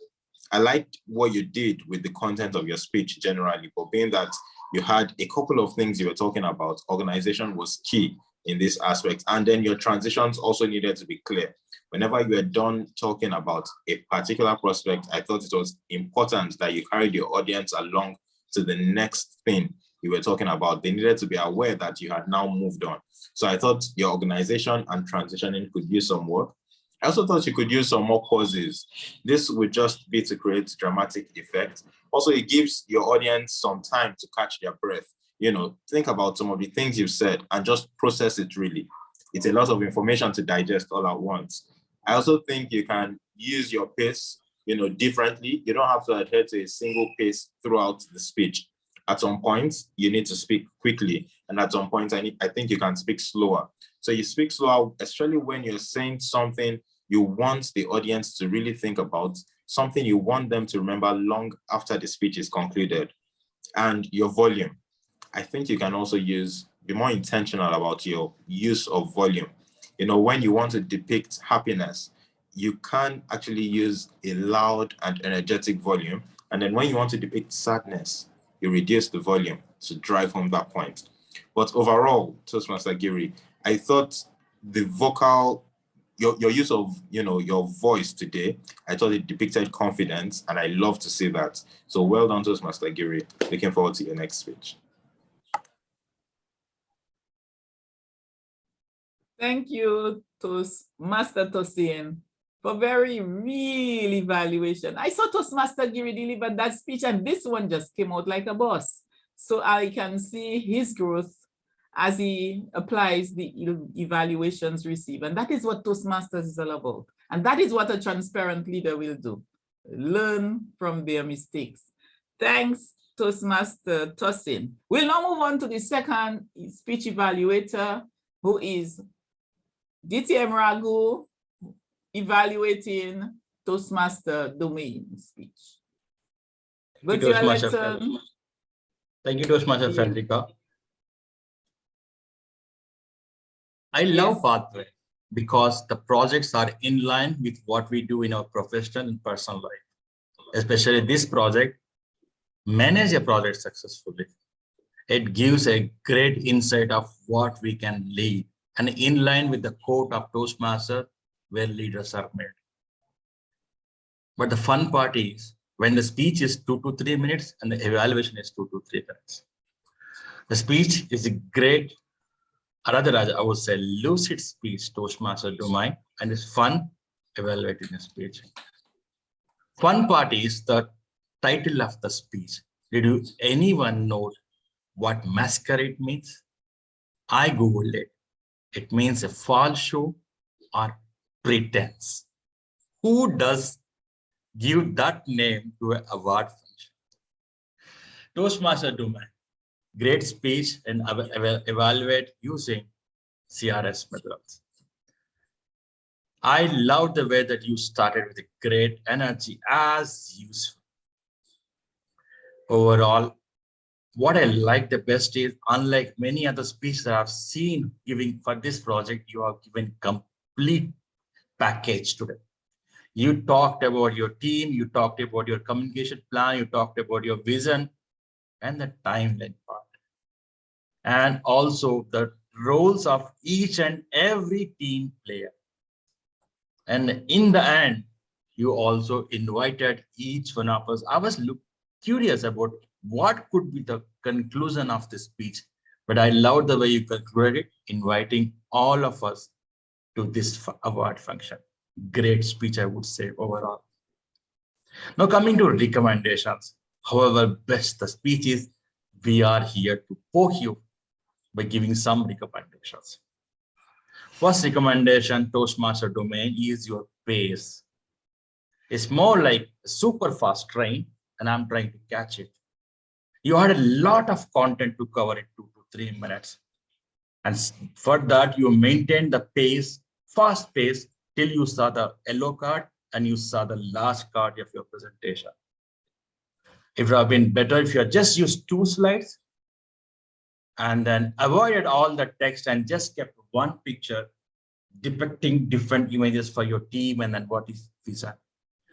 I liked what you did with the content of your speech generally, but being that you had a couple of things you were talking about, organization was key in this aspect. And then your transitions also needed to be clear. Whenever you were done talking about a particular prospect, I thought it was important that you carried your audience along to the next thing you were talking about. They needed to be aware that you had now moved on. So I thought your organization and transitioning could use some work. I also thought you could use some more pauses. This would just be to create dramatic effect. Also, it gives your audience some time to catch their breath. You know, think about some of the things you've said and just process it really. It's a lot of information to digest all at once. I also think you can use your pace, you know, differently. You don't have to adhere to a single pace throughout the speech. At some points, you need to speak quickly. And at some points, I think you can speak slower. So you speak slower, especially when you're saying something you want the audience to really think about, something you want them to remember long after the speech is concluded. And your volume. I think you can also be more intentional about your use of volume. You know, when you want to depict happiness, you can actually use a loud and energetic volume. And then when you want to depict sadness, you reduce the volume to drive home that point. But overall, Toastmaster Giri, I thought the vocal, your use of, you know, your voice today, I thought it depicted confidence, and I love to see that. So well done, Toastmaster Giri. Looking forward to your next speech. Thank you, Toastmaster Tosin, for very real evaluation. I saw Toastmaster Giri deliver that speech, and this one just came out like a boss. So I can see his growth as he applies the evaluations received. And that is what Toastmasters is all about. And that is what a transparent leader will do. Learn from their mistakes. Thanks, Toastmaster Tosin. We'll now move on to the second speech evaluator, who is DTM Ragu, evaluating Toastmaster domain speech. Thank you, Toastmaster Fredericka. I love Pathway because the projects are in line with what we do in our professional and personal life. Especially this project, manage a project successfully. It gives a great insight of what we can lead, and in line with the quote of Toastmaster, where leaders are made. But the fun part is when the speech is 2 to 3 minutes and the evaluation is 2 to 3 minutes. The speech is a great, rather I would say lucid speech, Toastmaster domain, and it's fun evaluating the speech. Fun part is the title of the speech. Did anyone know what masquerade means? I Googled it. It means a false show or pretense. Who does give that name to an award function? Toastmaster domain. Great speech and evaluate using CRS methods. I love the way that you started with a great energy as useful. Overall, what I like the best is, unlike many other speeches that I've seen giving for this project, you are given complete package today. You talked about your team, you talked about your communication plan, you talked about your vision and the timeline part. And also the roles of each and every team player. And in the end, you also invited each one of us. I was curious about what could be the conclusion of this speech, but I love the way you concluded it, inviting all of us to this award function. Great speech, I would say, overall. Now coming to recommendations, however best the speech is, we are here to poke you by giving some recommendations. First recommendation, Toastmaster domain, is your pace. It's more like a super fast train, and I'm trying to catch it. You had a lot of content to cover in 2 to 3 minutes. And for that, you maintain the pace, fast pace, till you saw the yellow card and you saw the last card of your presentation. It would have been better if you had just used 2 slides and then avoided all the text and just kept one picture depicting different images for your team and then what is vision.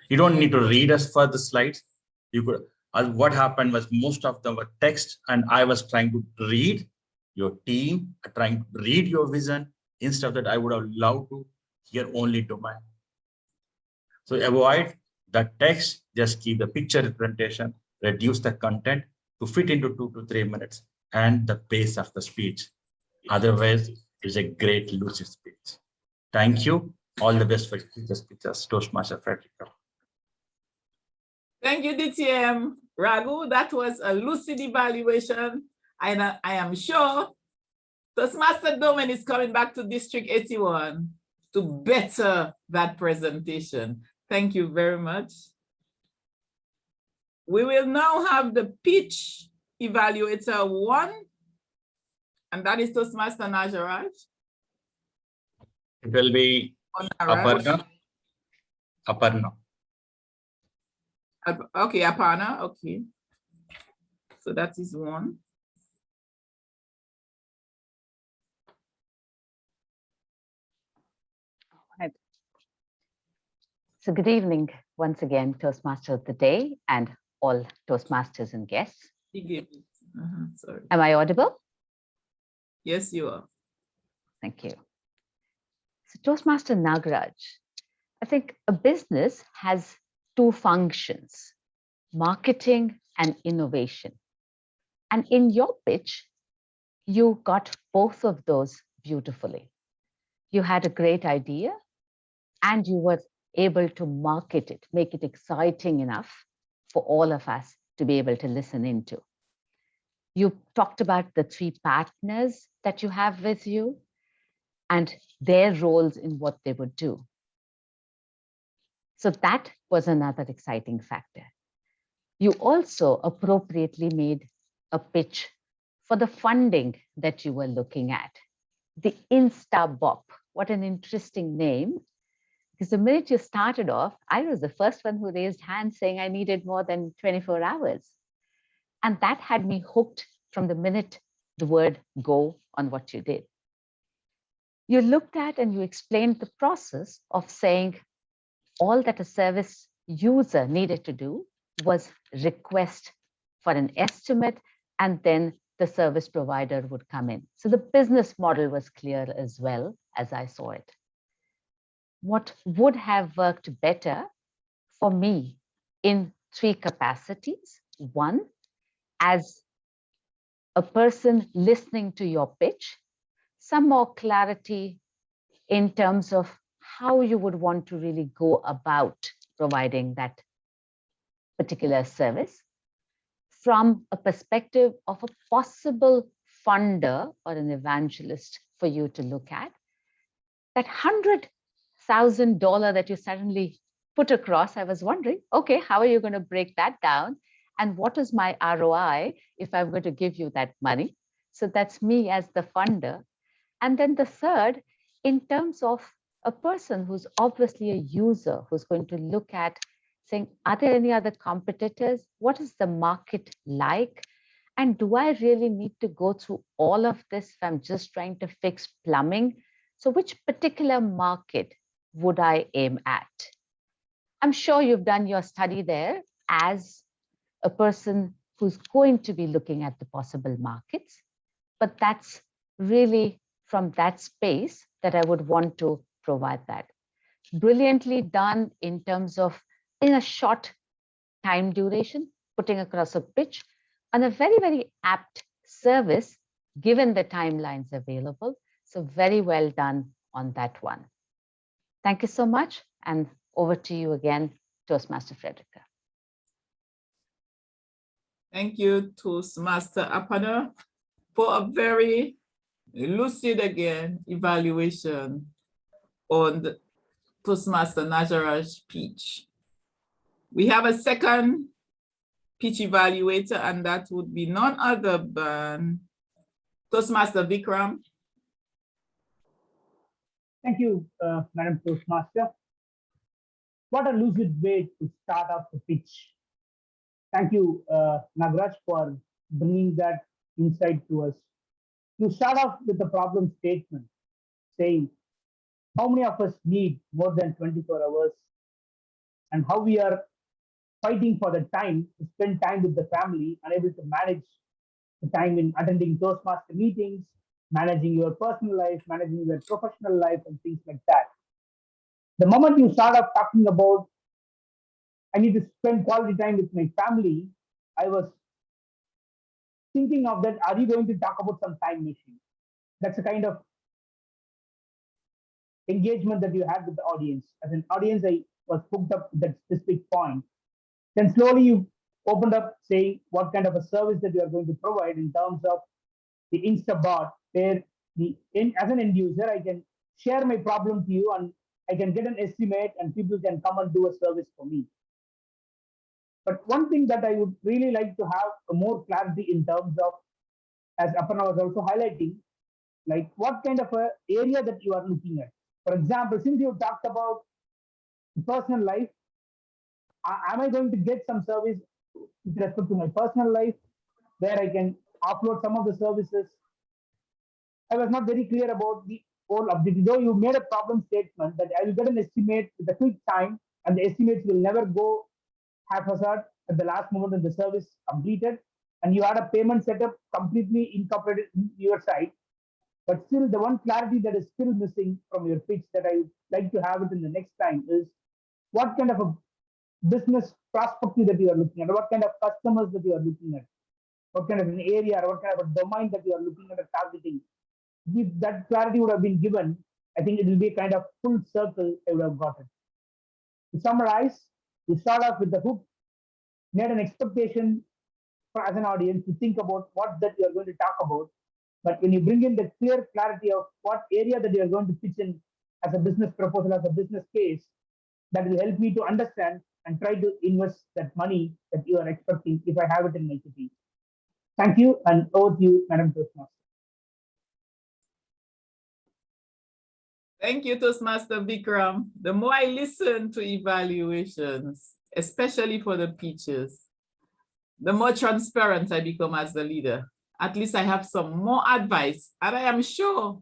You don't need to read us for the slides. You could. What happened was most of them were text, and I was trying to read your team, trying to read your vision. Instead of that, I would have loved to hear only domain. So avoid the text, just keep the picture representation, reduce the content to fit into 2 to 3 minutes, and the pace of the speech. Otherwise, it's a great lucid speech. Thank you. All the best for future speeches, Toastmaster Fredericka. Thank you, DTM. Raghu, that was a lucid evaluation. And I am sure Toastmaster Domen is coming back to District 81 to better that presentation. Thank you very much. We will now have the pitch evaluator 1, and that is Toastmaster Najaraj. It will be Aparna. Aparna. Okay, Aparna, okay. So that is 1. Right. So good evening once again, Toastmaster of the day and all Toastmasters and guests. Sorry. Am I audible? Yes, you are. Thank you. So Toastmaster Nagaraj, I think a business has 2 functions, marketing and innovation. And in your pitch, you got both of those beautifully. You had a great idea and you were able to market it, make it exciting enough for all of us to be able to listen into. You talked about the 3 partners that you have with you and their roles in what they would do. So that was another exciting factor. You also appropriately made a pitch for the funding that you were looking at. The InstaBop, what an interesting name. Because the minute you started off, I was the first one who raised hands saying I needed more than 24 hours. And that had me hooked from the minute the word go on what you did. You looked at and you explained the process of saying all that a service user needed to do was request for an estimate, and then the service provider would come in. So the business model was clear as well as I saw it. What would have worked better for me in 3 capacities? 1, as a person listening to your pitch, some more clarity in terms of how you would want to really go about providing that particular service from a perspective of a possible funder or an evangelist for you to look at. That $100,000 that you suddenly put across, I was wondering, okay, how are you going to break that down? And what is my ROI if I'm going to give you that money? So that's me as the funder. And then the third, in terms of a person who's obviously a user who's going to look at saying, are there any other competitors? What is the market like? And do I really need to go through all of this if I'm just trying to fix plumbing? So which particular market would I aim at? I'm sure you've done your study there as a person who's going to be looking at the possible markets, but that's really from that space that I would want to provide that. Brilliantly done in terms of in a short time duration, putting across a pitch on a very, very apt service, given the timelines available. So very well done on that one. Thank you so much. And over to you again, Toastmaster Fredericka. Thank you, Toastmaster Aparna, for a very lucid again evaluation on the Toastmaster Najaraj pitch. We have a second pitch evaluator, and that would be none other than Toastmaster Vikram. Thank you, Madam Toastmaster. What a lucid way to start off the pitch. Thank you, Nagaraj, for bringing that insight to us. You start off with a problem statement saying, how many of us need more than 24 hours and how we are fighting for the time to spend time with the family, unable to manage the time in attending Toastmaster meetings, managing your personal life, managing your professional life, and things like that. The moment you start off talking about, I need to spend quality time with my family, I was thinking of that, are you going to talk about some time machine? That's a kind of engagement that you had with the audience. As an audience, I was hooked up to that specific point. Then slowly you opened up saying what kind of a service that you are going to provide in terms of the Instabot, where as an end user, I can share my problem to you and I can get an estimate and people can come and do a service for me. But one thing that I would really like to have more clarity in terms of, as Aparna was also highlighting, like what kind of a area that you are looking at. For example, since you talked about personal life, am I going to get some service with respect to my personal life where I can upload some of the services? I was not very clear about the whole objective, though you made a problem statement that I will get an estimate with a quick time and the estimates will never go haphazard at the last moment when the service completed, and you had a payment setup completely incorporated in your side. But still, the one clarity that is still missing from your pitch that I would like to have it in the next time is what kind of a business perspective that you are looking at, what kind of customers that you are looking at, what kind of an area, or what kind of a domain that you are looking at targeting. If that clarity would have been given, I think it will be a kind of full circle I would have gotten. To summarize, you start off with the hook, made an expectation for as an audience to think about what that you are going to talk about. But when you bring in the clear clarity of what area that you are going to pitch in as a business proposal, as a business case, that will help me to understand and try to invest that money that you are expecting if I have it in my kitty. Thank you, and over to you, Madam Toastmaster. Thank you, Toastmaster Vikram. The more I listen to evaluations, especially for the pitches, the more transparent I become as the leader. At least I have some more advice, and I am sure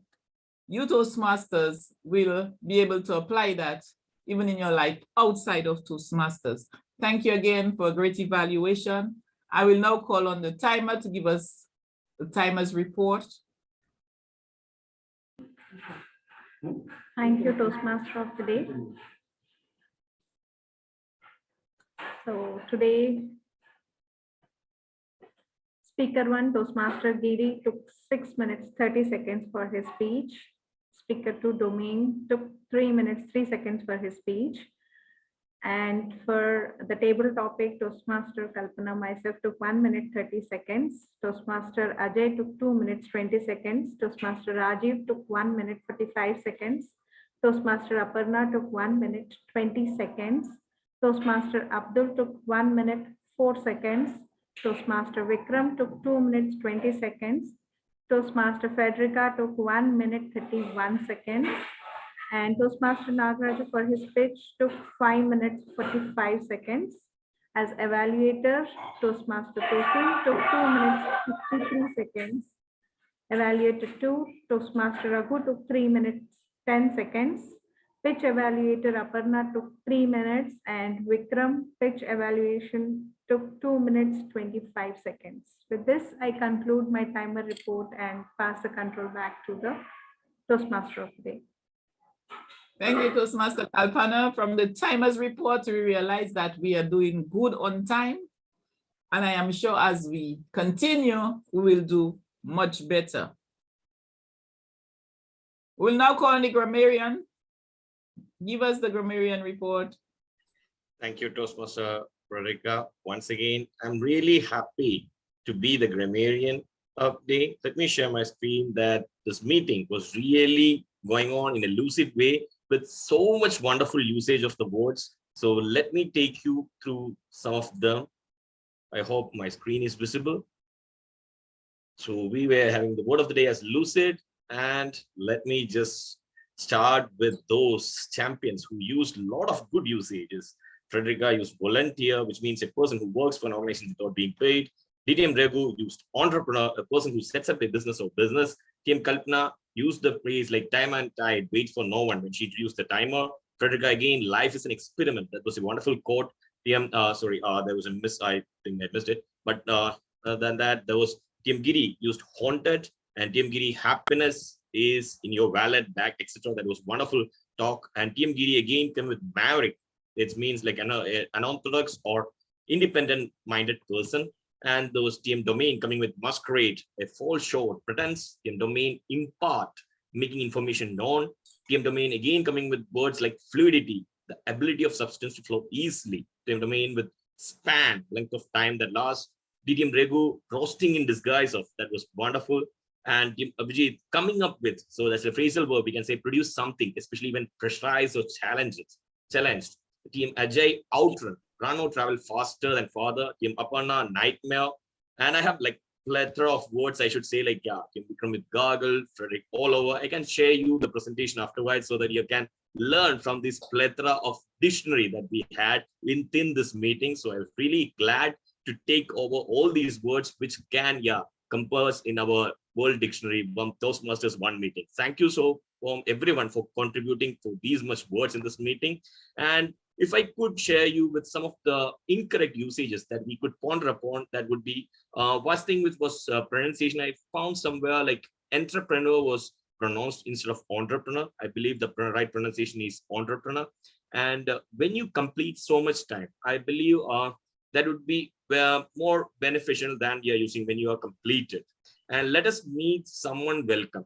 you Toastmasters will be able to apply that even in your life outside of Toastmasters. Thank you again for a great evaluation. I will now call on the timer to give us the timer's report. Thank you, Toastmaster of the day. So today, Speaker 1, Toastmaster Giri, took 6 minutes, 30 seconds for his speech. Speaker 2, Domain, took 3 minutes, 3 seconds for his speech. And for the table topic, Toastmaster Kalpana, myself, took 1 minute, 30 seconds. Toastmaster Ajay took 2 minutes, 20 seconds. Toastmaster Rajiv took 1 minute, 45 seconds. Toastmaster Aparna took 1 minute, 20 seconds. Toastmaster Abdul took 1 minute, 4 seconds. Toastmaster Vikram took 2 minutes, 20 seconds. Toastmaster Fredericka took 1 minute, 31 seconds. And Toastmaster Nagaraj for his pitch took 5 minutes, 45 seconds. As evaluator, Toastmaster Tosin took 2 minutes, 53 seconds. Evaluator 2, Toastmaster Raghu took 3 minutes, 10 seconds. Pitch evaluator Aparna took 3 minutes, and Vikram pitch evaluation took 2 minutes, 25 seconds. With this, I conclude my timer report and pass the control back to the Toastmaster of the day. Thank you, Toastmaster Kalpana. From the timer's report, we realize that we are doing good on time. And I am sure as we continue, we will do much better. We'll now call on the grammarian. Give us the grammarian report. Thank you, Toastmaster Fredericka. Once again, I'm really happy to be the grammarian of the day. Let me share my screen that this meeting was really going on in a lucid way with so much wonderful usage of the words. So let me take you through some of them. I hope my screen is visible. So we were having the word of the day as lucid, and let me just start with those champions who used a lot of good usages. Fredericka used volunteer, which means a person who works for an organization without being paid. TM Raghu used entrepreneur, a person who sets up a business or business. TM Kalpana used the phrase like time and tide, wait for no one when she introduced the timer. Fredericka again, life is an experiment. That was a wonderful quote. There was a miss, I think I missed it. But other than that, there was TM Giri used haunted, and TM Giri, happiness is in your wallet, bag, etc. That was wonderful talk. And TM Giri again came with maverick. It means like an unorthodox or independent-minded person. And those TM Domain coming with masquerade, a false show, pretense. TM Domain impart, making information known. TM domain again coming with words like fluidity, the ability of substance to flow easily. TM domain with span, length of time that lasts. DTM Regu, roasting in disguise of, that was wonderful. And TM Abhijit coming up with, so that's a phrasal verb, we can say produce something, especially when pressurized or challenged. TM Ajay, outrun, run or travel faster than farther. TM Aparna, nightmare. And I have like plethora of words, I should say, like, yeah, TM Vikram with gargle, Frederick all over. I can share you the presentation afterwards so that you can learn from this plethora of dictionary that we had within this meeting. So I'm really glad to take over all these words which can, yeah, compass in our World Dictionary from Toastmasters 1 meeting. Thank you so everyone for contributing to these much words in this meeting. And if I could share you with some of the incorrect usages that we could ponder upon, that would be first thing, which was pronunciation. I found somewhere like entrepreneur was pronounced instead of entrepreneur. I believe the right pronunciation is entrepreneur. And when you complete so much time, I believe that would be more beneficial than you're using when you are completed. And let us meet someone welcome.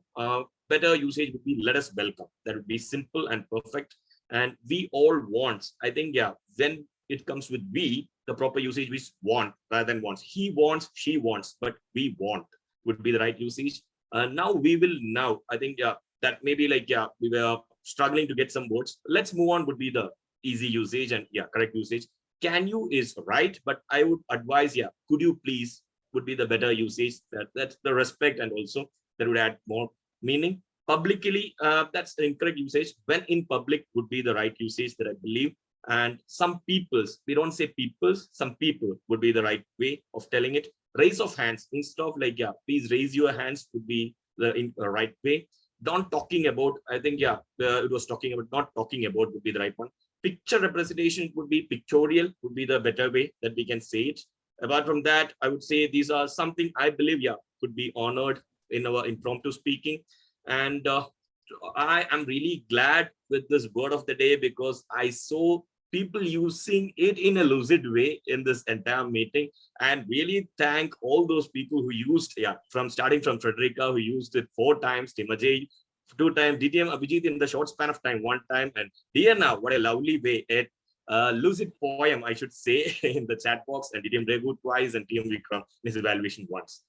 Better usage would be let us welcome. That would be simple and perfect. And we all want, I think, yeah, when it comes with we, the proper usage is want rather than wants. He wants, she wants, but we want would be the right usage. Now we will now, I think, yeah, that maybe like, yeah, we were struggling to get some words. Let's move on would be the easy usage and yeah, correct usage. Can you is right, but I would advise, yeah, could you please would be the better usage. That's the respect, and also that would add more meaning. Publicly, that's an incorrect usage. When in public would be the right usage that I believe. And some peoples, we don't say peoples, some people would be the right way of telling it. Raise of hands instead of like, yeah, please raise your hands would be the right way. Don't talking about, I think, yeah, it was talking about, not talking about would be the right one. Picture representation would be pictorial, would be the better way that we can say it. Apart from that, I would say these are something I believe, yeah, could be honored in our impromptu speaking. And I am really glad with this word of the day because I saw people using it in a lucid way in this entire meeting, and really thank all those people who used, yeah, from starting from Fredericka, who used it 4 times, Timajay 2 times, DTM Abhijit in the short span of time 1 time, and Diana, what a lovely way it lucid poem, I should say, in the chat box, and DTM Regu twice and TM Vikram in his evaluation once.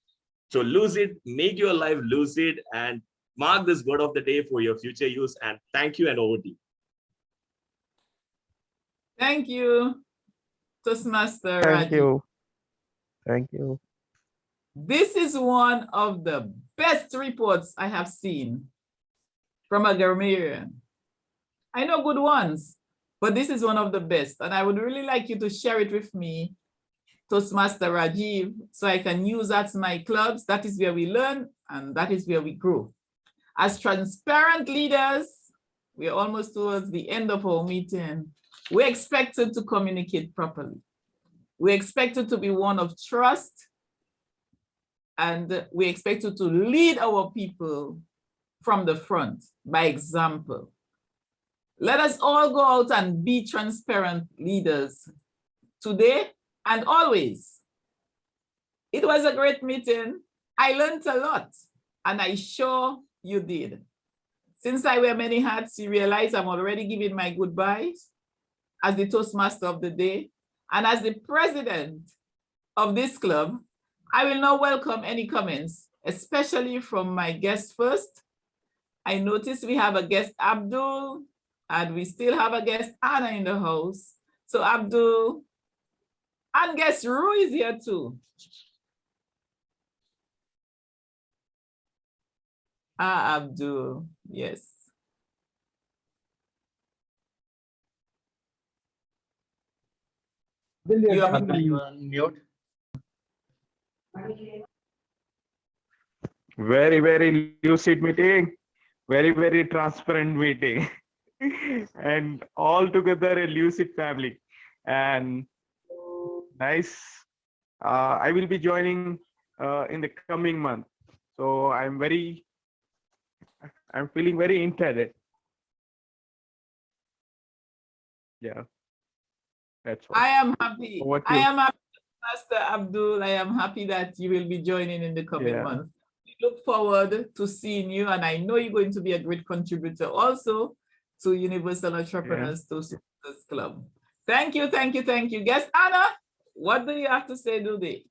So lucid, make your life lucid, and mark this word of the day for your future use. And thank you, and over to you. Thank you, Toastmaster. Thank you. Thank you. This is one of the best reports I have seen from a grammarian. I know good ones, but this is one of the best. And I would really like you to share it with me, Toastmaster Rajiv, so I can use that in my clubs. That is where we learn, and that is where we grow. As transparent leaders, we are almost towards the end of our meeting. We're expected to communicate properly. We're expected to be one of trust, and we're expected to lead our people from the front by example. Let us all go out and be transparent leaders today and always. It was a great meeting. I learned a lot, and I sure you did. Since I wear many hats, you realize I'm already giving my goodbyes as the Toastmaster of the day. And as the president of this club, I will now welcome any comments, especially from my guests first. I notice we have a guest, Abdul, and we still have a guest, Anna, in the house. So Abdul, and guest Ru is here too. Abdul, yes. You are on mute. Very, very lucid meeting. Very, very transparent meeting. And all together a lucid family. And nice. I will be joining in the coming month. So I'm feeling very interested. Yeah. That's all. I am happy. I am happy, Master Abdul. I am happy that you will be joining in the coming month. look forward to seeing you, and I know you're going to be a great contributor also to Universal Entrepreneurs Toastmasters Club. Thank you, thank you, thank you. Guest Anna, what do you have to say today?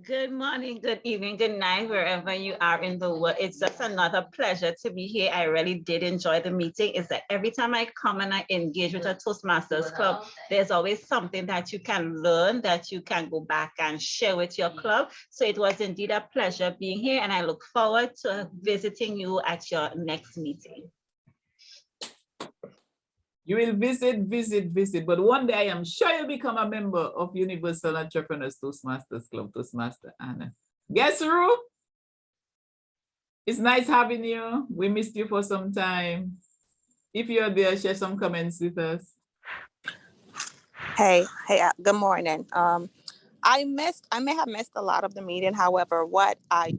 Good morning, good evening, good night, wherever you are in the world. It's just another pleasure to be here. I really did enjoy the meeting. It's that every time I come and I engage with a Toastmasters club, there's always something that you can learn, that you can go back and share with your club. So it was indeed a pleasure being here, and I look forward to visiting you at your next meeting. You will visit, but one day I am sure you'll become a member of Universal Entrepreneurs Toastmasters Club, Toastmaster Anna. Guess Ru? It's nice having you. We missed you for some time. If you're there, share some comments with us. Hey, good morning. I may have missed a lot of the meeting. However, what I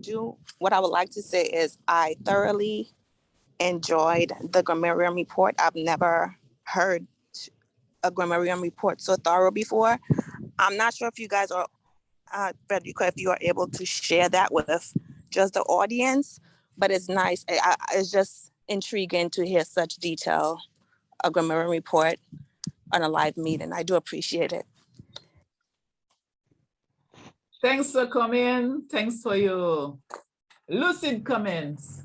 would like to say is I thoroughly enjoyed the grammarian report. I've never heard a grammarian report so thorough before. I'm not sure if you guys are, Fredericka, if you are able to share that with just the audience, but it's nice. It's just intriguing to hear such detail, a grammarian report on a live meeting. I do appreciate it. Thanks for coming. Thanks for your lucid comments.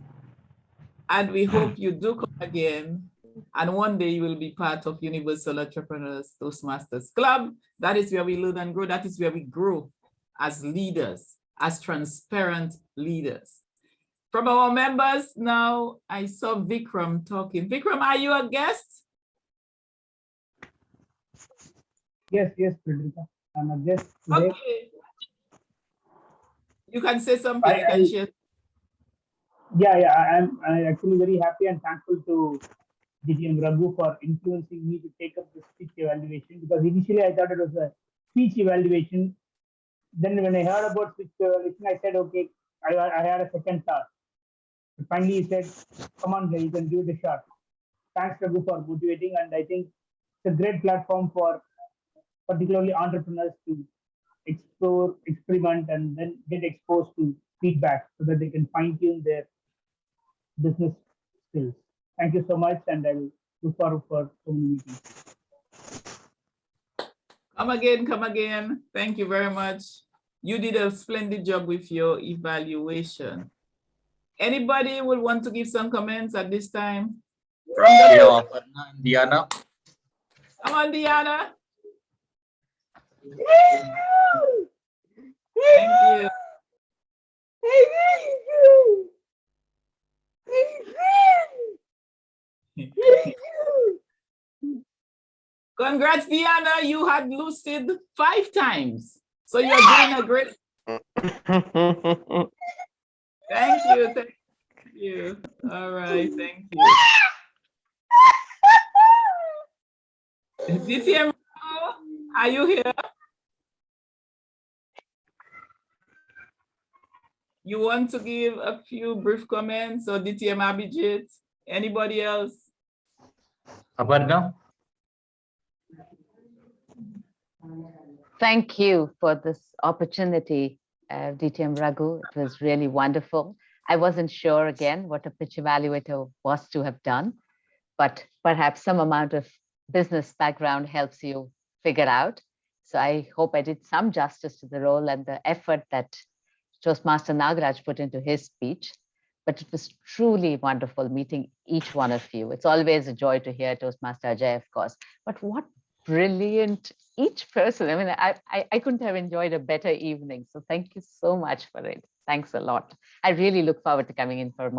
And we hope you do come again. And one day you will be part of Universal Entrepreneurs Toastmasters Club. That is where we learn and grow. That is where we grow as leaders, as transparent leaders. From our members now, I saw Vikram talking. Vikram, are you a guest? Yes, Fredericka. I'm a guest today. Okay. You can say something. You can share. I'm actually very happy and thankful to TM Raghu for influencing me to take up the speech evaluation, because initially I thought it was a speech evaluation. Then when I heard about speech evaluation, I said, okay, I had a second thought. But finally he said, come on, you can give it a shot. Thanks, Raghu, for motivating, and I think it's a great platform for particularly entrepreneurs to explore, experiment, and then get exposed to feedback so that they can fine-tune their business skills. Thank you so much, and I will look forward for so many meetings. Come again. Thank you very much. You did a splendid job with your evaluation. Anybody will want to give some comments at this time? Diana. Come on, Diana. Thank you. Congrats, Diana. You had lucid 5 times. So you're doing a great. Thank you. All right, thank you. TM, are you here? You want to give a few brief comments, or TM Abhijit? Anybody else? Aparna? Thank you for this opportunity, TM Raghu. It was really wonderful. I wasn't sure again what a pitch evaluator was to have done, but perhaps some amount of business background helps you figure out. So I hope I did some justice to the role and the effort that Toastmaster Nagaraj put into his speech. But it was truly wonderful meeting each one of you. It's always a joy to hear Toastmaster Ajay, of course. But what brilliant each person. I mean, I couldn't have enjoyed a better evening. So thank you so much for it. Thanks a lot. I really look forward to coming in for more.